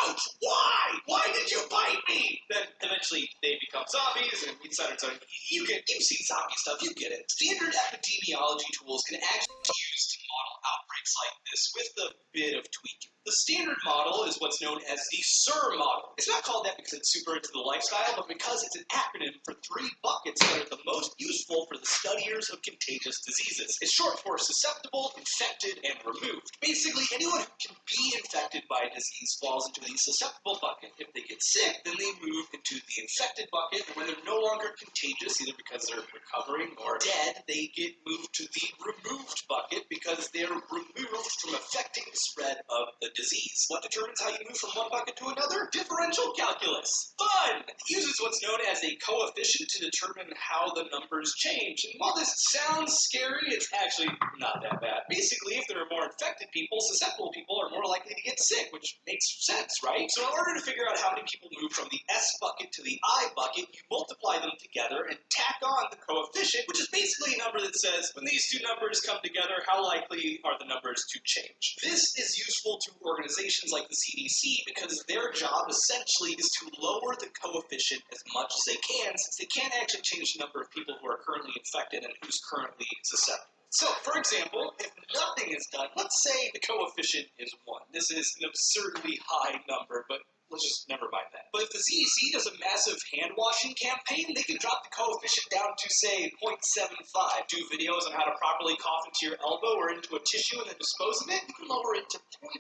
Speaker 11: Ouch! Why did you bite me? Then eventually they become zombies, and et cetera, et cetera. You've seen zombie stuff, you get it. Standard epidemiology tools can actually be used to model outbreaks like this with a bit of tweaking. The standard model is what's known as the SIR model. It's not called that because it's super into the lifestyle, but because it's an acronym for 3 buckets that are the most useful for the studiers of contagious diseases. It's short for susceptible, infected, and removed. Basically, anyone who can be infected by a disease falls into the susceptible bucket. If they get sick, then they move into the infected bucket, and when they're no longer contagious, either because they're recovering or dead, they get moved to the removed bucket because they're removed from affecting the spread of the disease. What determines how you move from one bucket to another? Differential calculus. Fun! It uses what's known as a coefficient to determine how the numbers change. And while this sounds scary, it's actually not that bad. Basically, if there are more infected people, susceptible people are more likely to get sick, which makes sense, right? So in order to figure out how many people move from the S bucket to the I bucket, you multiply them together and tack on the coefficient, which is basically a number that says, when these two numbers come together, how likely are the numbers to change? This is useful to organizations like the CDC because their job essentially is to lower the coefficient as much as they can, since they can't actually change the number of people who are currently infected and who's currently susceptible. So, for example, if nothing is done, let's say the coefficient is 1. This is an absurdly high number, but let's just never mind that. But if the CDC does a massive hand-washing campaign, they can drop the coefficient down to, say, 0.75. Do videos on how to properly cough into your elbow or into a tissue and then dispose of it, you can lower it to 0.5.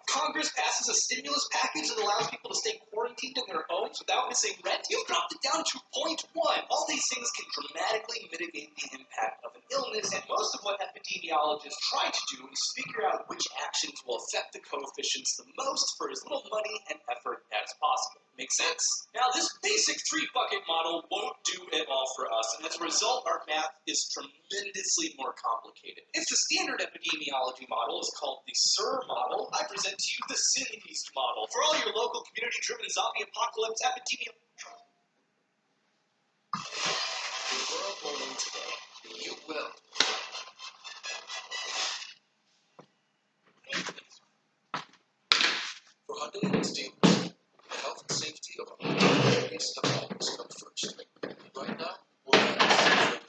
Speaker 11: Congress passes a stimulus package that allows people to stay quarantined in their homes without missing rent, you've dropped it down to 0.1. All these things can dramatically mitigate the impact of an illness, and most of what epidemiologists try to do is figure out which actions will affect the coefficients the most for as little money and effort as possible. Make sense? Now, this basic 3-bucket model won't do it all for us, and as a result, our math is tremendously more complicated. If the standard epidemiology model is called the SIR model, I present to you the SIN-East model. For all your local community-driven zombie apocalypse epidemiology.
Speaker 2: The world will end today.
Speaker 11: You will. For hunting and stealing, the health and safety of our communities have always come first. Right now, we're not.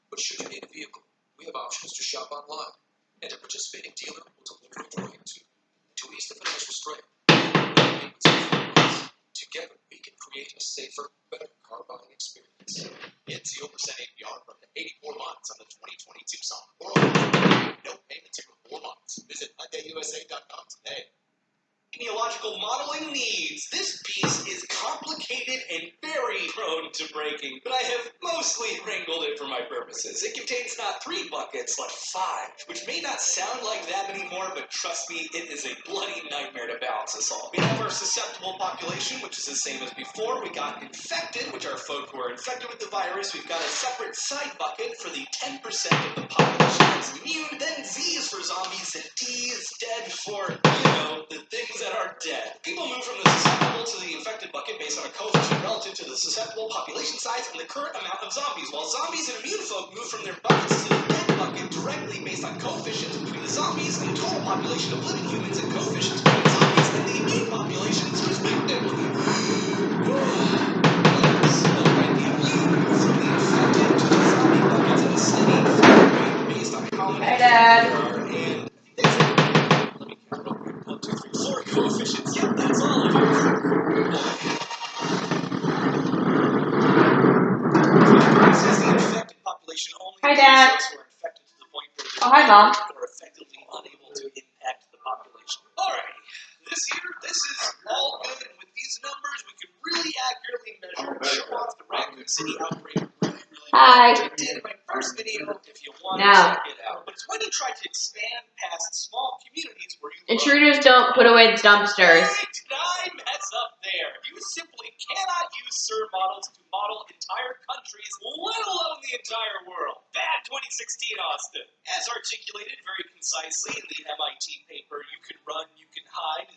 Speaker 11: But should you need a vehicle, we have options to shop online, and a participating dealer will deliver it right to ease the financial strain. Together, we can create a safer, better car buying experience. Get 0% APR for up to 84 months on the 2022 Song. Or no payments for 4 months. Visit HyundaiUSA.com today.
Speaker 10: Genealogical modeling needs. This piece is complicated and very prone to breaking, but I have mostly wrangled it for my purposes. It contains not 3 buckets, but 5, which may not sound like that anymore, but trust me, it is a bloody nightmare to balance this all. We have our susceptible population, which is the same as before. We got infected, which are folk who are infected with the virus. We've got a separate side bucket for the 10% of the population that's immune. Then Z is for zombies, and D is dead for, the things that are dead. People move from the susceptible to the infected bucket based on a coefficient relative to the susceptible population size and the current amount of zombies, while zombies and immune folk move from their buckets to the dead bucket directly based on coefficients between the zombies and the total population of living humans and coefficients between the zombies and the immune populations, respectively. The immune move from the infected to the zombie buckets at a steady flat rate based on how many there are, and let me count real quick. 1, 2, 3, 4 coefficients. Yep, that's all of you. Says the infected population only includes those who are infected to the point where they're or effectively unable to impact the population. Alrighty. This is all good, and with these numbers we can really accurately measure and show off the Raccoon City outbreak really well. Which I did in my first video if you want to check it out. But it's when you try to expand past small communities where you
Speaker 9: Intruders don't put away the dumpsters.
Speaker 10: Did I mess up there? You simply cannot use SIR models to model entire countries, let alone the entire world. Bad 2016, Austin. As articulated very concisely in the MIT paper, you can run, you can hide,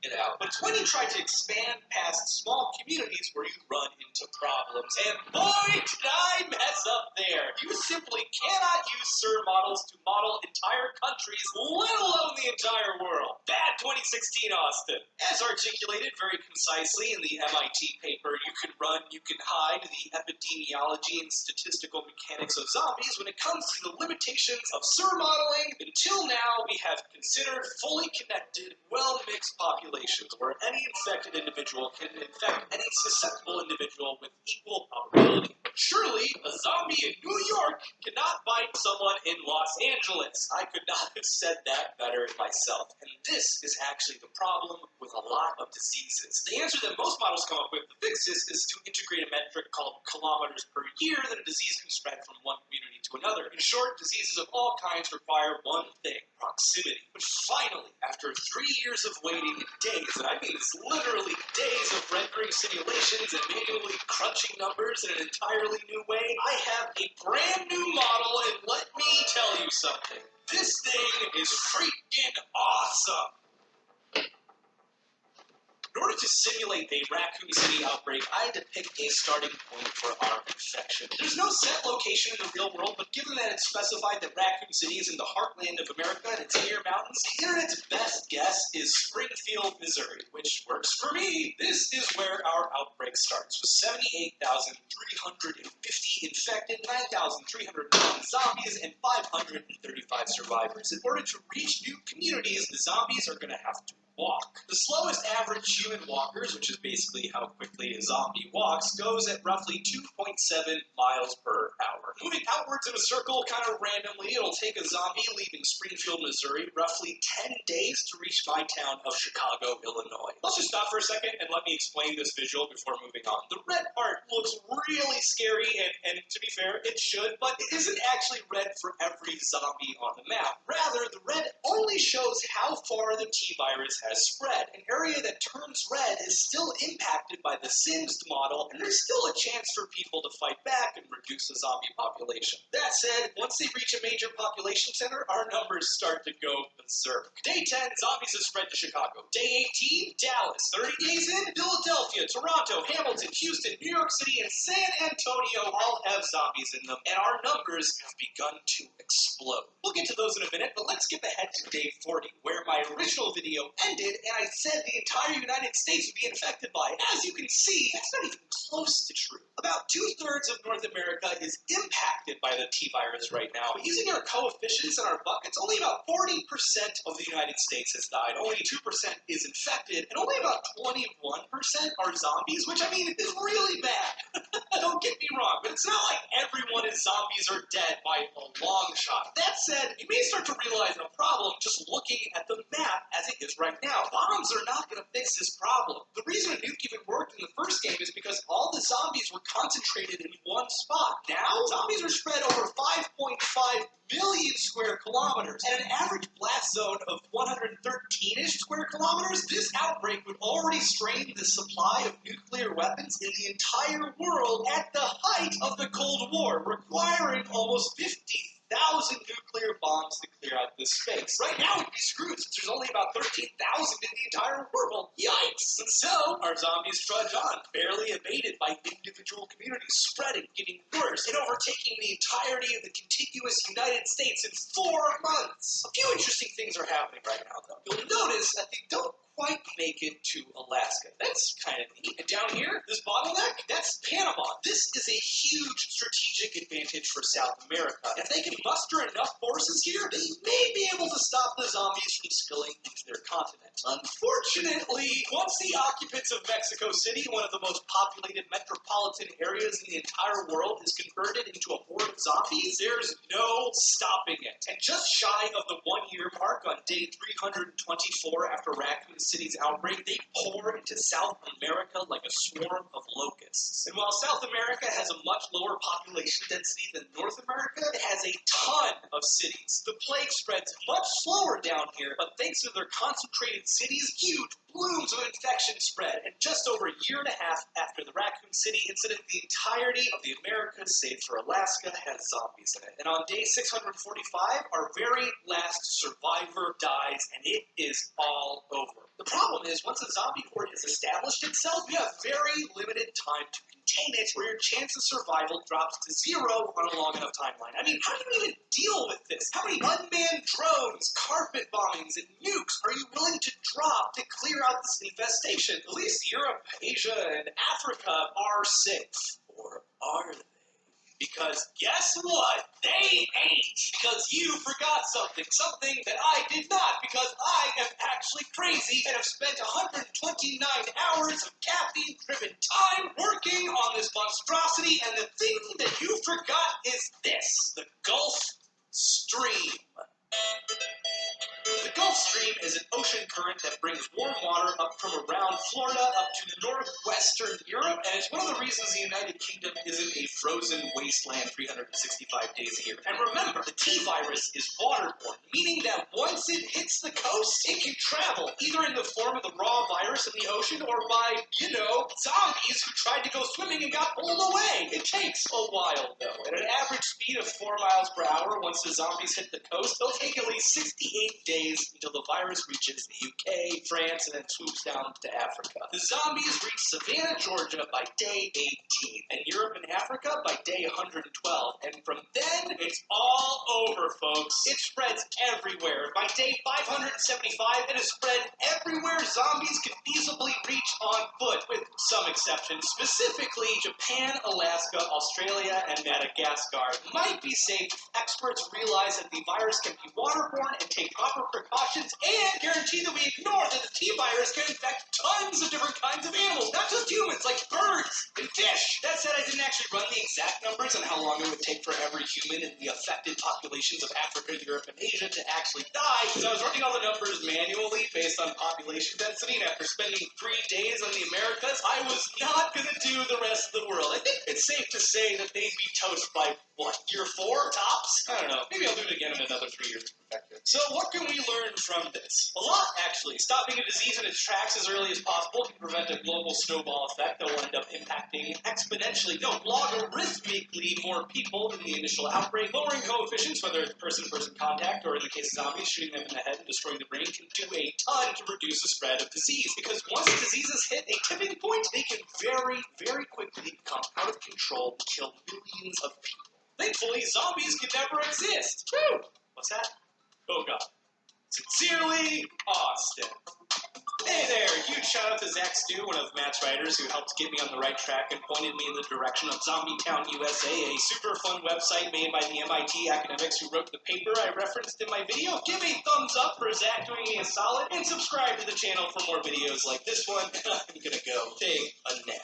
Speaker 10: it out. But it's when you try to expand past small communities where you run into problems. And boy, did I mess up there. You simply cannot use SIR models to model entire countries, let alone the entire world. Bad 2016, Austin. As articulated very concisely in the MIT paper, you can run, you can hide, the epidemiology and statistical mechanics of zombies when it comes to the limitations of SIR modeling. Until now, we have considered fully connected, well-mixed populations where any infected individual can infect any susceptible individual with equal probability. Surely, a zombie in New York cannot bite someone in Los Angeles. I could not have said that better myself. And this is actually the problem with a lot of diseases. The answer that most models come up with to fix this is to integrate a metric called kilometers per year that a disease can spread from one community to another. In short, diseases of all kinds require one thing: proximity. But finally, after 3 years of waiting and days, and I mean it's literally days of rendering simulations and manually crunching numbers in an entirely new way, I have a brand new model, and let me tell you something. This thing is freaking awesome! In order to simulate a Raccoon City outbreak, I had to pick a starting point for our infection. There's no set location in the real world, but given that it's specified that Raccoon City is in the heartland of America and it's near mountains, the internet's best guess is Springfield, Missouri, which works for me. This is where our outbreak starts, with 78,350 infected, 9,301 zombies, and 535 survivors. In order to reach new communities, the zombies are going to have to walk. The slowest average human walkers, which is basically how quickly a zombie walks, goes at roughly 2.7 miles per hour. Moving outwards in a circle kind of randomly, it'll take a zombie leaving Springfield, Missouri, roughly 10 days to reach my town of Chicago, Illinois. Let's just stop for a second and let me explain this visual before moving on. The red part looks really scary, and to be fair, it should, but it isn't actually red for every zombie on the map. Rather, the red only shows how far the T-virus has spread. An area that turns red is still impacted by the Sims model, and there's still a chance for people to fight back and reduce the zombie population. That said, once they reach a major population center, our numbers start to go berserk. Day 10, zombies have spread to Chicago. Day 18, Dallas. 30 days in, Philadelphia, Toronto, Hamilton, Houston, New York City, and San Antonio all have zombies in them, and our numbers have begun to explode. We'll get to those in a minute, but let's skip ahead to day 40, where my original video ended, and I said the entire United States would be infected by it. As you can see, that's not even close to true. About 2/3 of North America is impacted by the T-virus right now. But using our coefficients and our buckets, only about 40% of the United States has died. Only 2% is infected, and only about 21% are zombies, which, I mean, is really bad. Don't get me wrong, but it's not like everyone is zombies or dead by a long shot. That said, you may start to realize a problem just looking at the map as it is right now. Bombs are not going to fix this problem. The reason a nuke even worked in the first game is because all the zombies were concentrated in one spot. Now, zombies are spread over 5.5 million square kilometers. At an average blast zone of 113-ish square kilometers, this outbreak would already strain the supply of nuclear weapons in the entire world at the height of the Cold War, requiring almost 50,000 nuclear bombs to clear out this space. Right now, we'd be screwed since there's only about 13,000 in the entire world. Yikes! And so, our zombies trudge on, barely abated by individual communities spreading, getting worse, and overtaking the entirety of the contiguous United States in 4 months. A few interesting things are happening right now, though. You'll notice that they don't quite make it to Alaska. That's kind of neat. And down here, this bottleneck, that's Panama. This is a huge strategic advantage for South America. If they can muster enough forces here, they may be able to stop the zombies from spilling into their continent. Unfortunately, once the occupants of Mexico City, one of the most populated metropolitan areas in the entire world, is converted into a horde of zombies, there's no stopping it. And just shy of the 1-year mark on day 324 after Raccoon City's outbreak, they pour into South America like a swarm of locusts. And while South America has a much lower population density than North America, it has a ton of cities. The plague spreads much slower down here, but thanks to their concentrated cities, huge blooms of infection spread. And just over a year and a half after the Raccoon City incident, the entirety of the Americas, save for Alaska, has zombies in it. And on day 645, our very last survivor dies, and it is all over. The problem is, once a zombie horde has established itself, you have very limited time to contain it, where your chance of survival drops to 0 on a long enough timeline. I mean, how do you even deal with this? How many unmanned drones, carpet bombings, and nukes are you willing to drop to clear out this infestation? At least Europe, Asia, and Africa are safe. Or are they? Because guess what? They ain't. Because you forgot something. Something that I did not. Because I am actually crazy and have spent 129 hours of caffeine-driven time working on this monstrosity. And the thing that you forgot is this. The Gulf Stream. The Gulf Stream is an ocean current that brings warm water up from around Florida up to northwestern Europe, and it's one of the reasons the United Kingdom isn't a frozen wasteland 365 days a year. And remember, the T-virus is waterborne, meaning that once it hits the coast, it can travel, either in the form of the raw virus in the ocean or by, zombies who tried to go swimming and got pulled away. It takes a while, though. At an average speed of 4 miles per hour, once the zombies hit the coast, they'll take at least 68 days until the virus reaches the UK, France, and then swoops down to Africa. The zombies reach Savannah, Georgia by day 18, and Europe and Africa by day 112. And from then, it's all over, folks. It spreads everywhere. By day 575, it has spread everywhere zombies can feasibly reach on foot, with some exceptions. Specifically, Japan, Alaska, Australia, and Madagascar might be safe if experts realize that the virus can be waterborne and take proper precautions, and guarantee that we ignore that the T-virus can infect tons of different kinds of animals, not just humans, like birds, numbers and dish. That said, I didn't actually run the exact numbers on how long it would take for every human in the affected populations of Africa, Europe, and Asia to actually die, because I was running all the numbers manually based on population density, and after spending 3 days on the Americas, I was not going to do the rest of the world. I think it's safe to say that they'd be toast by, what, year 4, tops? I don't know. Maybe I'll do it again in another 3 years to perfect it. So what can we learn from this? A lot, actually. Stopping a disease in its tracks as early as possible can prevent a global snowball effect that will end up impacting exponentially, no, logarithmically more people than the initial outbreak. Lowering coefficients, whether it's person-to-person contact or in the case of zombies, shooting them in the head and destroying the brain, can do a ton to reduce the spread of disease. Because once diseases hit a tipping point, they can very, very quickly become out of control and kill millions of people. Thankfully, zombies can never exist. Woo! What's that? Oh god. Sincerely, Austin. Hey there, huge shout out to Zach Stew, one of Matt's writers who helped get me on the right track and pointed me in the direction of Zombie Town USA, a super fun website made by the MIT academics who wrote the paper I referenced in my video. Give a thumbs up for Zach doing me a solid, and subscribe to the channel for more videos like this one. I'm gonna go take a nap.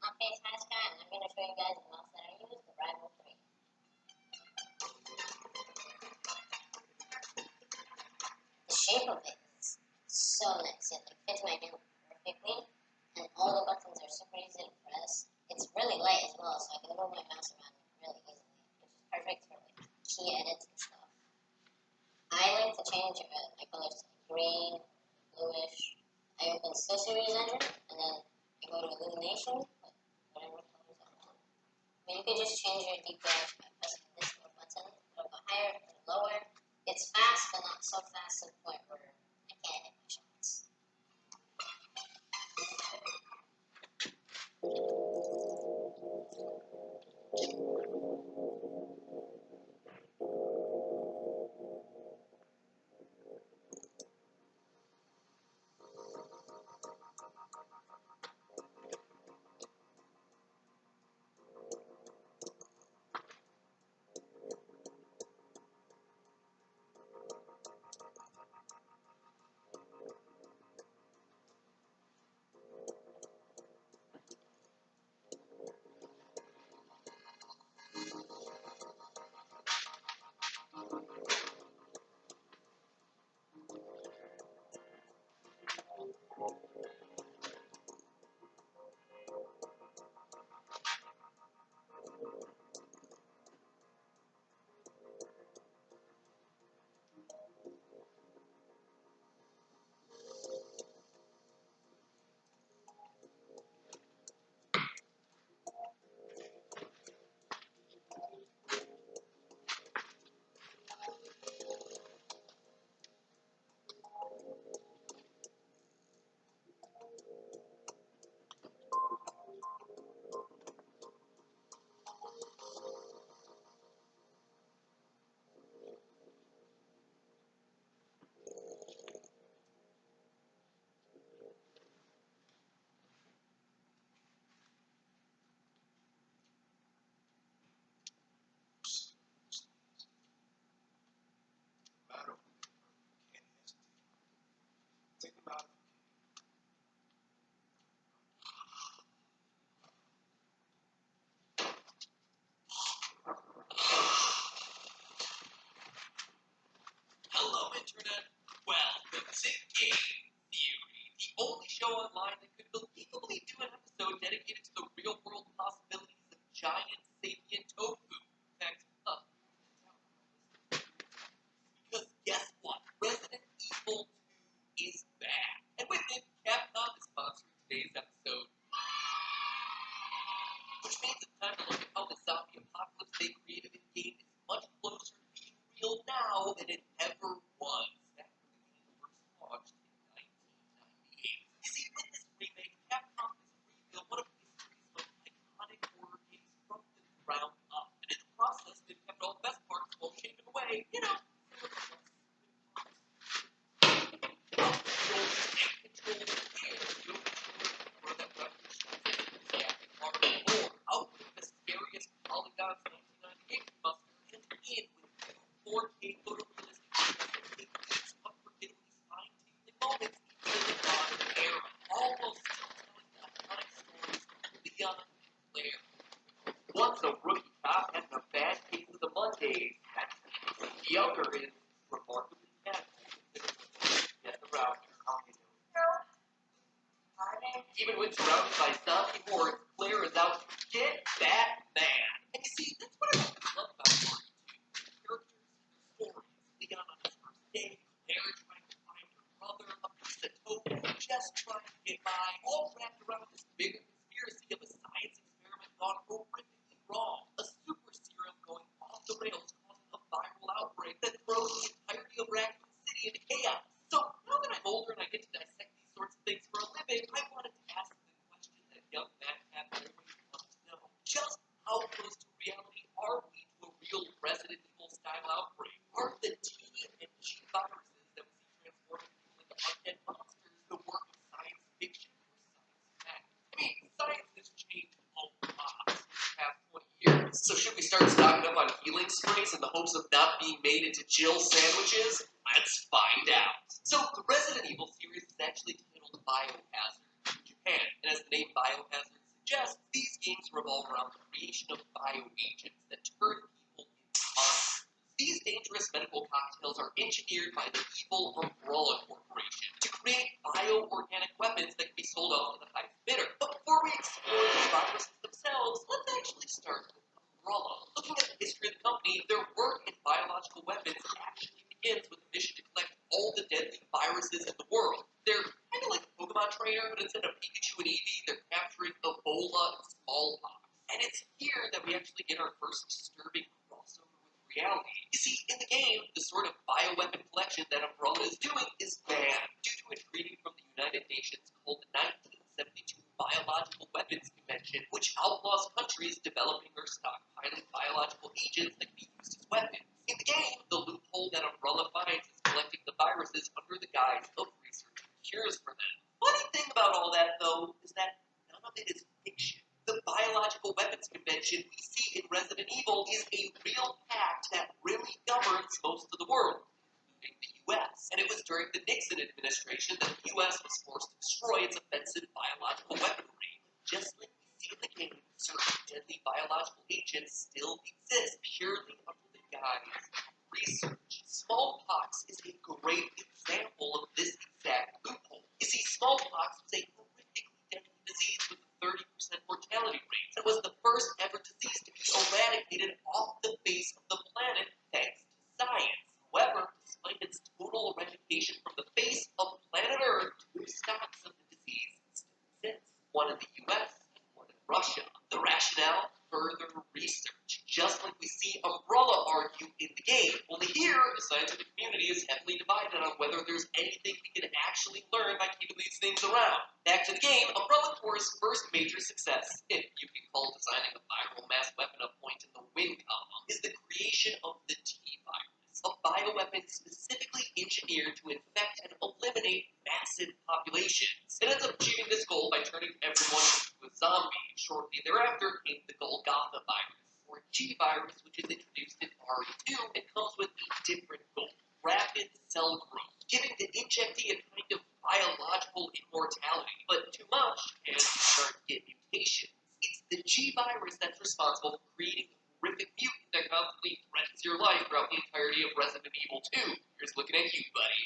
Speaker 3: Okay, it's High Sky, and I'm going to show you guys the mouse that I use, the Rival 3. The shape of it is so nice. It fits my hand perfectly, and all the buttons are super easy to press. It's really light as well, so I can move my mouse around really easily, which is perfect for like key edits and stuff. I like to change my colors to green, bluish. I open SoSeries engine, and then I go to illumination, put whatever colors I want. I mean, you can just change your details by pressing this little button. It'll go higher or lower. It's fast, but not so fast to the point where I can't hit my shots.
Speaker 11: Hello, Internet. Welcome to Game Theory, the only show online that could believably do an episode dedicated to the real-world possibilities of giant sapient tofu. Next up. Because guess what? Resident Evil 2 is back. And with it, Capcom is sponsoring today's episode. Which
Speaker 12: Which means it's time to look at how the zombie apocalypse they created in game is much closer to being real now than it ever was. That game first launched in 1998. You see, with this remake, Capcom is rebuilt one of history's most iconic horror games from the ground up. And in the process, they've kept all the best parts while shaving away, you know, some of the less out with the scariest polygons 1998 buster and in with 4K photorealistic techniques, unforgettably spine-tingling moments in the modern era, almost still telling the iconic stories of Leon and Claire. One's a rookie cop having a bad case of the Mondays, the other is remarkably casual considering get around here. Even when surrounded by zombie hordes, Claire is out to get that man. And you see, that's what I love about Mario 2. Characters and their stories. Leon on his first day, Claire trying to find her brother, a piece of tofu just trying to get by, all wrapped around this bigger conspiracy of a science experiment gone horrifically wrong. A super serum going off the rails causing a viral outbreak that throws the entirety of Raccoon City into chaos. So now that I'm older and I get to dissect these sorts of things for a living, I wanted to ask the question that young Matt had always wanted to know. Just how close to reality are we to a real Resident Evil style outbreak? Are the T and G viruses that we see transforming people into undead monsters the work of science fiction or science fact? I mean, science has changed a lot in the past 20 years. So should we start stocking up on healing sprays in the hopes of not being made into Jill sandwiches? Let's find out. So, the Resident Evil series is actually titled Biohazard in Japan, and as the name Biohazard suggests, these games revolve around the creation of bioagents that turn people into monsters. These dangerous medical cocktails are engineered by the evil Umbrella Corporation to create bioorganic weapons that can be sold off to the highest bidder. But before we explore the viruses themselves, let's actually start with Umbrella. Looking at the history of the company, their work in biological weapons actually begins with a mission to collect all the deadly viruses in the world. They're kind of like a Pokemon trainer, but instead of Pikachu and Eevee, they're capturing Ebola and smallpox. And it's here that we actually get our first disturbing crossover with reality. You see, in the game, the sort of bioweapon collection that Umbrella is doing is banned due to a treaty from the United Nations called the 1972 Biological Weapons Convention, which outlaws countries developing or stockpiling biological agents that can be used as weapons. In the game, the loophole that Umbrella finds is collecting the viruses under the guise of research and cures for them. Funny thing about all that, though, is that none of it is fiction. The Biological Weapons Convention we see in Resident Evil is a real pact that really governs most of the world, including the U.S. And it was during the Nixon administration that the U.S. was forced to destroy its offensive biological weaponry. Just like we see in the game, certain deadly biological agents still exist purely under the guise of research. Smallpox is a great example of this exact loophole. You see, smallpox was a horrifically deadly disease with a 30% mortality rate. It was the first ever disease to be eradicated off the face of the planet thanks to science. However, despite its total eradication from the face of planet Earth, two stocks of the disease still exist. One in the U.S. and one in Russia. The rationale? Further research. Just like we see Umbrella argue in the game. Only here, the scientific community is heavily divided on whether there's anything we can actually learn by keeping these things around. Back to the game, Umbrella Corps' first major success, if you can call designing a viral mass weapon a point in the win column, is the creation of the T-virus, a bioweapon specifically engineered to infect and eliminate massive populations. It ends up achieving this goal by turning everyone into a zombie. Shortly thereafter came the Golgotha virus, or G-virus, which is introduced in RE2 and comes with a different goal: rapid cell growth, giving the injectee a kind of biological immortality. But too much, and you start to get mutations. It's the G-virus that's responsible for creating a horrific mutant that constantly threatens your life throughout the entirety of Resident Evil 2. Here's looking at you, buddy.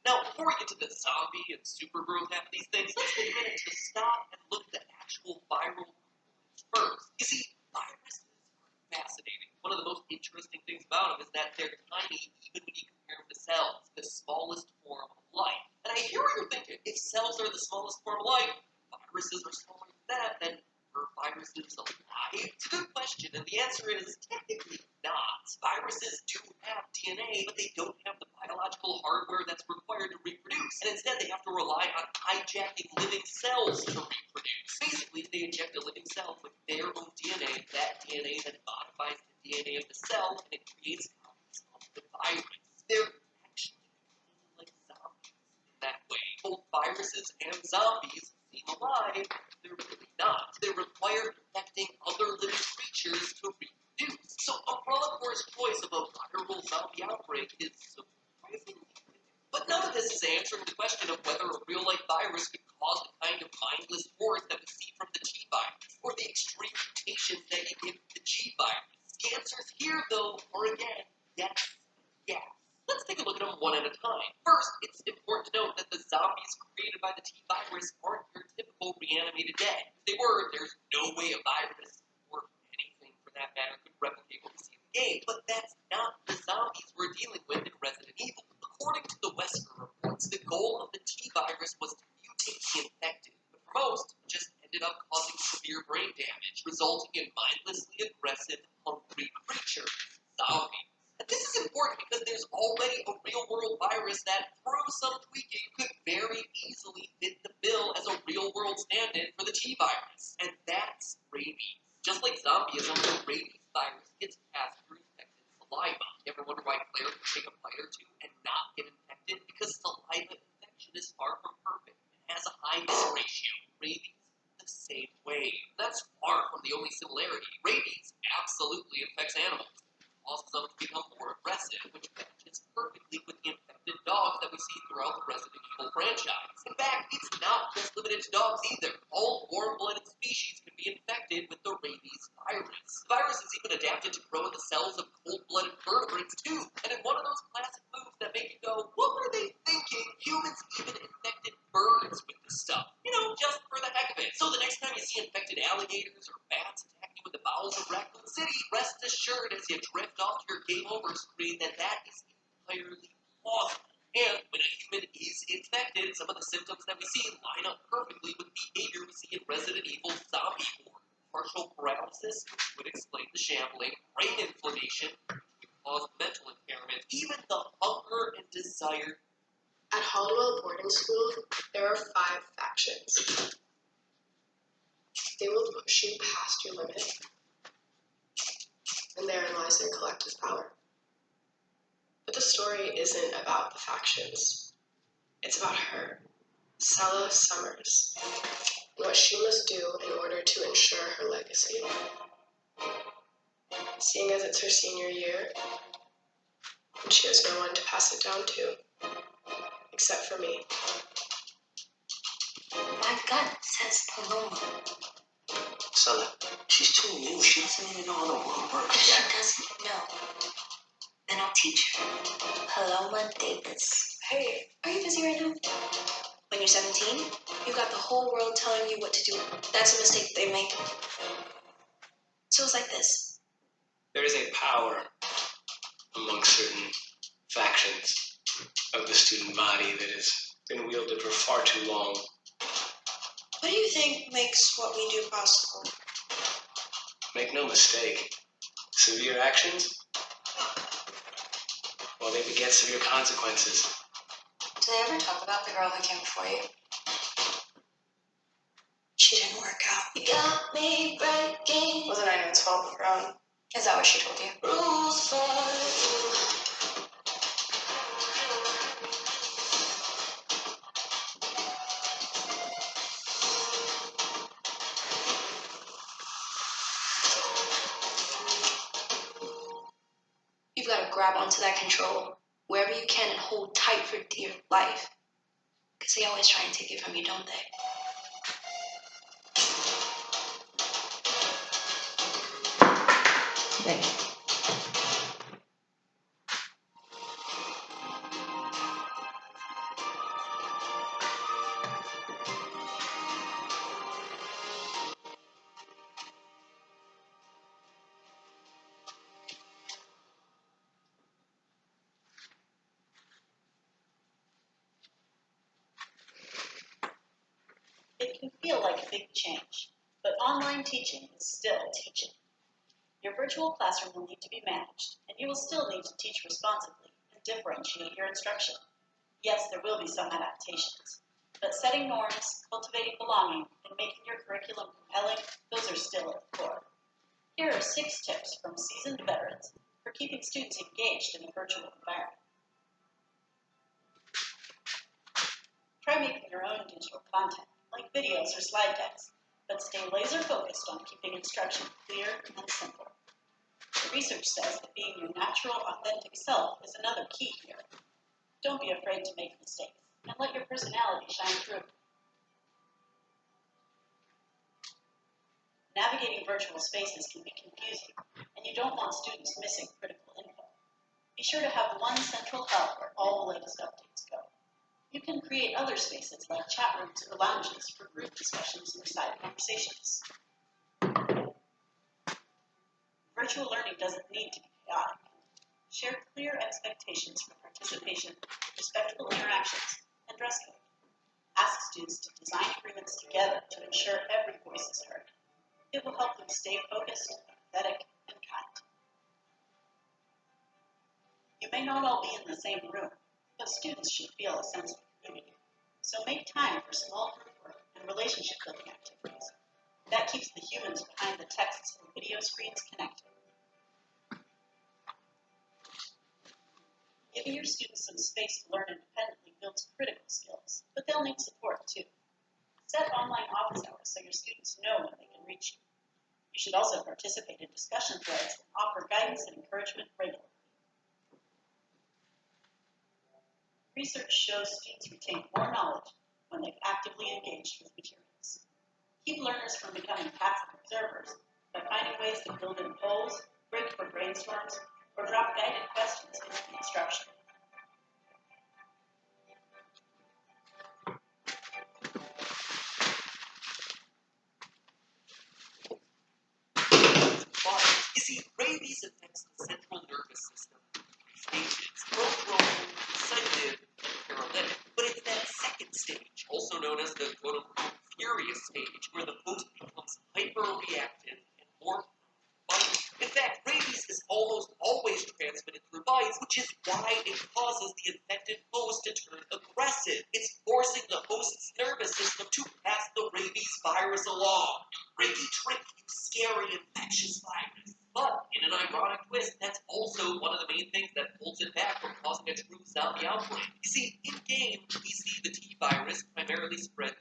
Speaker 12: Now, before we get to the zombie and super growth half of these things, let's take a minute to stop and look at the actual viral components first. You see, viruses are fascinating. One of the most interesting things about them is that they're tiny even when you compare them to cells, the smallest form of life. And I hear what you're thinking. If cells are the smallest form of life, viruses are smaller than that, then are viruses viruses alive? It's a good question, and the answer is technically not. Viruses do have DNA, but they don't have the biological hardware that's required to reproduce, and instead they have to rely on hijacking living cells to reproduce. Basically, if they inject a living cell with their own DNA, that DNA then modifies the DNA of the cell, and it creates copies of the virus. They're actually like zombies in that way. Both viruses and zombies seem alive. They're really not. They require infecting other living creatures to reproduce. So Umbrella Corps' choice of a viral zombie outbreak is surprisingly good. But none of this is answering the question of whether a real-life virus could cause the kind of mindless force that we see from the T virus, or the extreme mutations that you get with the G virus. The answers here, though, are again, yes, yes. Let's take a look at them one at a time. First, it's important to note that the zombies created by the T virus aren't your typical reanimated dead. If they were, there's no way a virus, or anything for that matter, could replicate what we see in the game. But that's not the zombies we're dealing with in Resident Evil. According to the Wesker reports, the goal of the T virus was to mutate the infected, but for most, it just ended up causing severe brain damage, resulting in mindlessly aggressive, hungry creatures, zombies. And this is important because there's already a real-world virus that, through some tweaking, could very easily fit the bill as a real-world stand-in for the T virus, and that's rabies. Just like zombieism, the rabies virus gets passed through infected saliva. You ever wonder why Claire can take a bite or two and not get infected? Because saliva infection is far from perfect and has a high miss ratio. Rabies, the same way. That's far from the only similarity. Rabies absolutely infects animals. Causes them to become more aggressive, which matches perfectly with the infected dogs that we see throughout the Resident Evil franchise. In fact, it's not just limited to dogs either. All warm-blooded species can be infected with the rabies virus. The virus is even adapted to grow in the cells of cold-blooded vertebrates too, and in one of those classic moves that make you go, what were they thinking? Humans even infected birds with this stuff. You know, just for the heck of it. So the next time you see infected alligators or bats attacking you in the bowels of Raccoon City, rest assured as you drift off to your game over screen that is entirely plausible. And when a human is infected, some of the symptoms that we see line up perfectly with behavior we see in Resident Evil Zombie Horde. Partial paralysis, which would explain the shambling, brain inflammation, which would cause mental impairment, even the hunger and desire.
Speaker 13: At Hollowell Boarding School, there are 5 factions. They will push you past your limit, and therein lies their collective power. But the story isn't about the factions. It's about her, Sella Summers, and what she must do in order to ensure her legacy. Seeing as it's her senior year, and she has no one to pass it down to, except for me.
Speaker 3: My gut says Paloma.
Speaker 2: Sella, she's too new. She doesn't even know how the world works
Speaker 3: She
Speaker 2: yet.
Speaker 3: doesn't know. Then I'll teach her. Paloma Davis.
Speaker 13: Hey, are you busy right now? When you're 17, you got the whole world telling you what to do. That's a mistake they make. So it's like this.
Speaker 14: There is a power among certain factions of the student body that has been wielded for far too long.
Speaker 13: What do you think makes what we do possible?
Speaker 14: Make no mistake, severe actions, well, they beget severe consequences.
Speaker 3: Do they ever talk about the girl who came before you?
Speaker 13: She didn't work out.
Speaker 3: You got me breaking.
Speaker 13: Wasn't anyone's fault but her own.
Speaker 3: Is that what she told you?
Speaker 13: Rules for you. You've got to grab onto that control wherever you can and hold tight for dear life. Because they always try and take it from you, don't they?
Speaker 3: Thank you.
Speaker 15: It can feel like a big change. But online teaching is still teaching. Your virtual classroom will need to be managed, and you will still need to teach responsibly and differentiate your instruction. Yes, there will be some adaptations, but setting norms, cultivating belonging, and making your curriculum compelling, those are still at the core. Here are 6 tips from seasoned veterans for keeping students engaged in a virtual environment. Try making your own digital content, like videos or slide decks, but stay laser focused on keeping instruction clear and simple. The research says that being your natural, authentic self is another key here. Don't be afraid to make mistakes, and let your personality shine through. Navigating virtual spaces can be confusing, and you don't want students missing critical info. Be sure to have one central hub where all the latest updates go. You can create other spaces like chat rooms or lounges for group discussions or side conversations. Virtual learning doesn't need to be chaotic. Share clear expectations for participation, respectful interactions, and dress code. Ask students to design agreements together to ensure every voice is heard. It will help them stay focused, empathetic, and kind. You may not all be in the same room, but students should feel a sense of community. So make time for small group work and relationship building activities. That keeps the humans behind the texts and video screens connected. Giving your students some space to learn independently builds critical skills, but they'll need support too. Set online office hours so your students know when they can reach you. You should also participate in discussion threads and offer guidance and encouragement regularly. Research shows students retain more knowledge when they've actively engaged with materials. Keep learners from becoming passive observers by finding ways to build in polls, break for brainstorms, or drop guided questions into the instruction.
Speaker 12: You see, rabies affects the central nervous system in 3 stages: prodromal, sensitive, and paralytic. But it's that second stage, also known as the quote-unquote furious stage, where the host becomes hyper-reactive and more violent. In fact, rabies is almost always transmitted through bites, which is why it causes the infected host to turn aggressive. It's forcing the host's nervous system to pass the rabies virus along. Ready trick, you scary infectious virus. But in an ironic twist, that's also one of the main things that holds it back from causing a true zombie outbreak. You see, in game, we see the T virus primarily spread